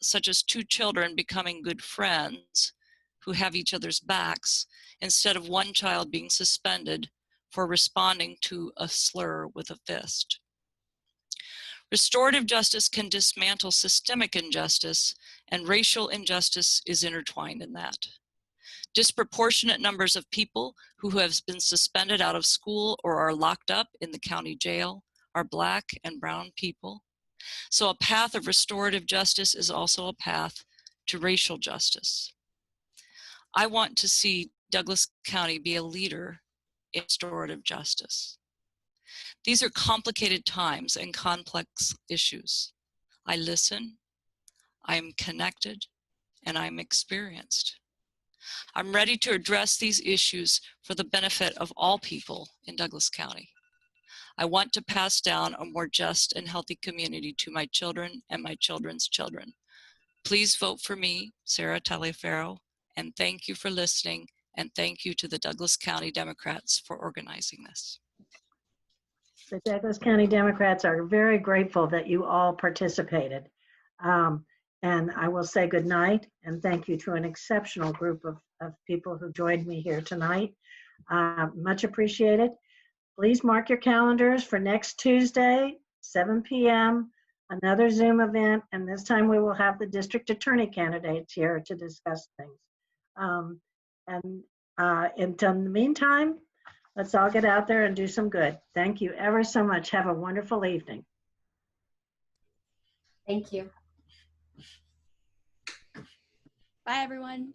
such as two children becoming good friends who have each other's backs instead of one child being suspended for responding to a slur with a fist. Restorative justice can dismantle systemic injustice, and racial injustice is intertwined in that. Disproportionate numbers of people who have been suspended out of school or are locked up in the county jail are Black and brown people. So a path of restorative justice is also a path to racial justice. I want to see Douglas County be a leader in restorative justice. These are complicated times and complex issues. I listen, I'm connected, and I'm experienced. I'm ready to address these issues for the benefit of all people in Douglas County. I want to pass down a more just and healthy community to my children and my children's children. Please vote for me, Sarah Taliaferro, and thank you for listening, and thank you to the Douglas County Democrats for organizing this.
The Douglas County Democrats are very grateful that you all participated. And I will say good night and thank you to an exceptional group of people who joined me here tonight. Much appreciated. Please mark your calendars for next Tuesday, 7 p.m., another Zoom event, and this time we will have the district attorney candidates here to discuss things. Until the meantime, let's all get out there and do some good. Thank you ever so much. Have a wonderful evening.
Thank you.
Bye, everyone.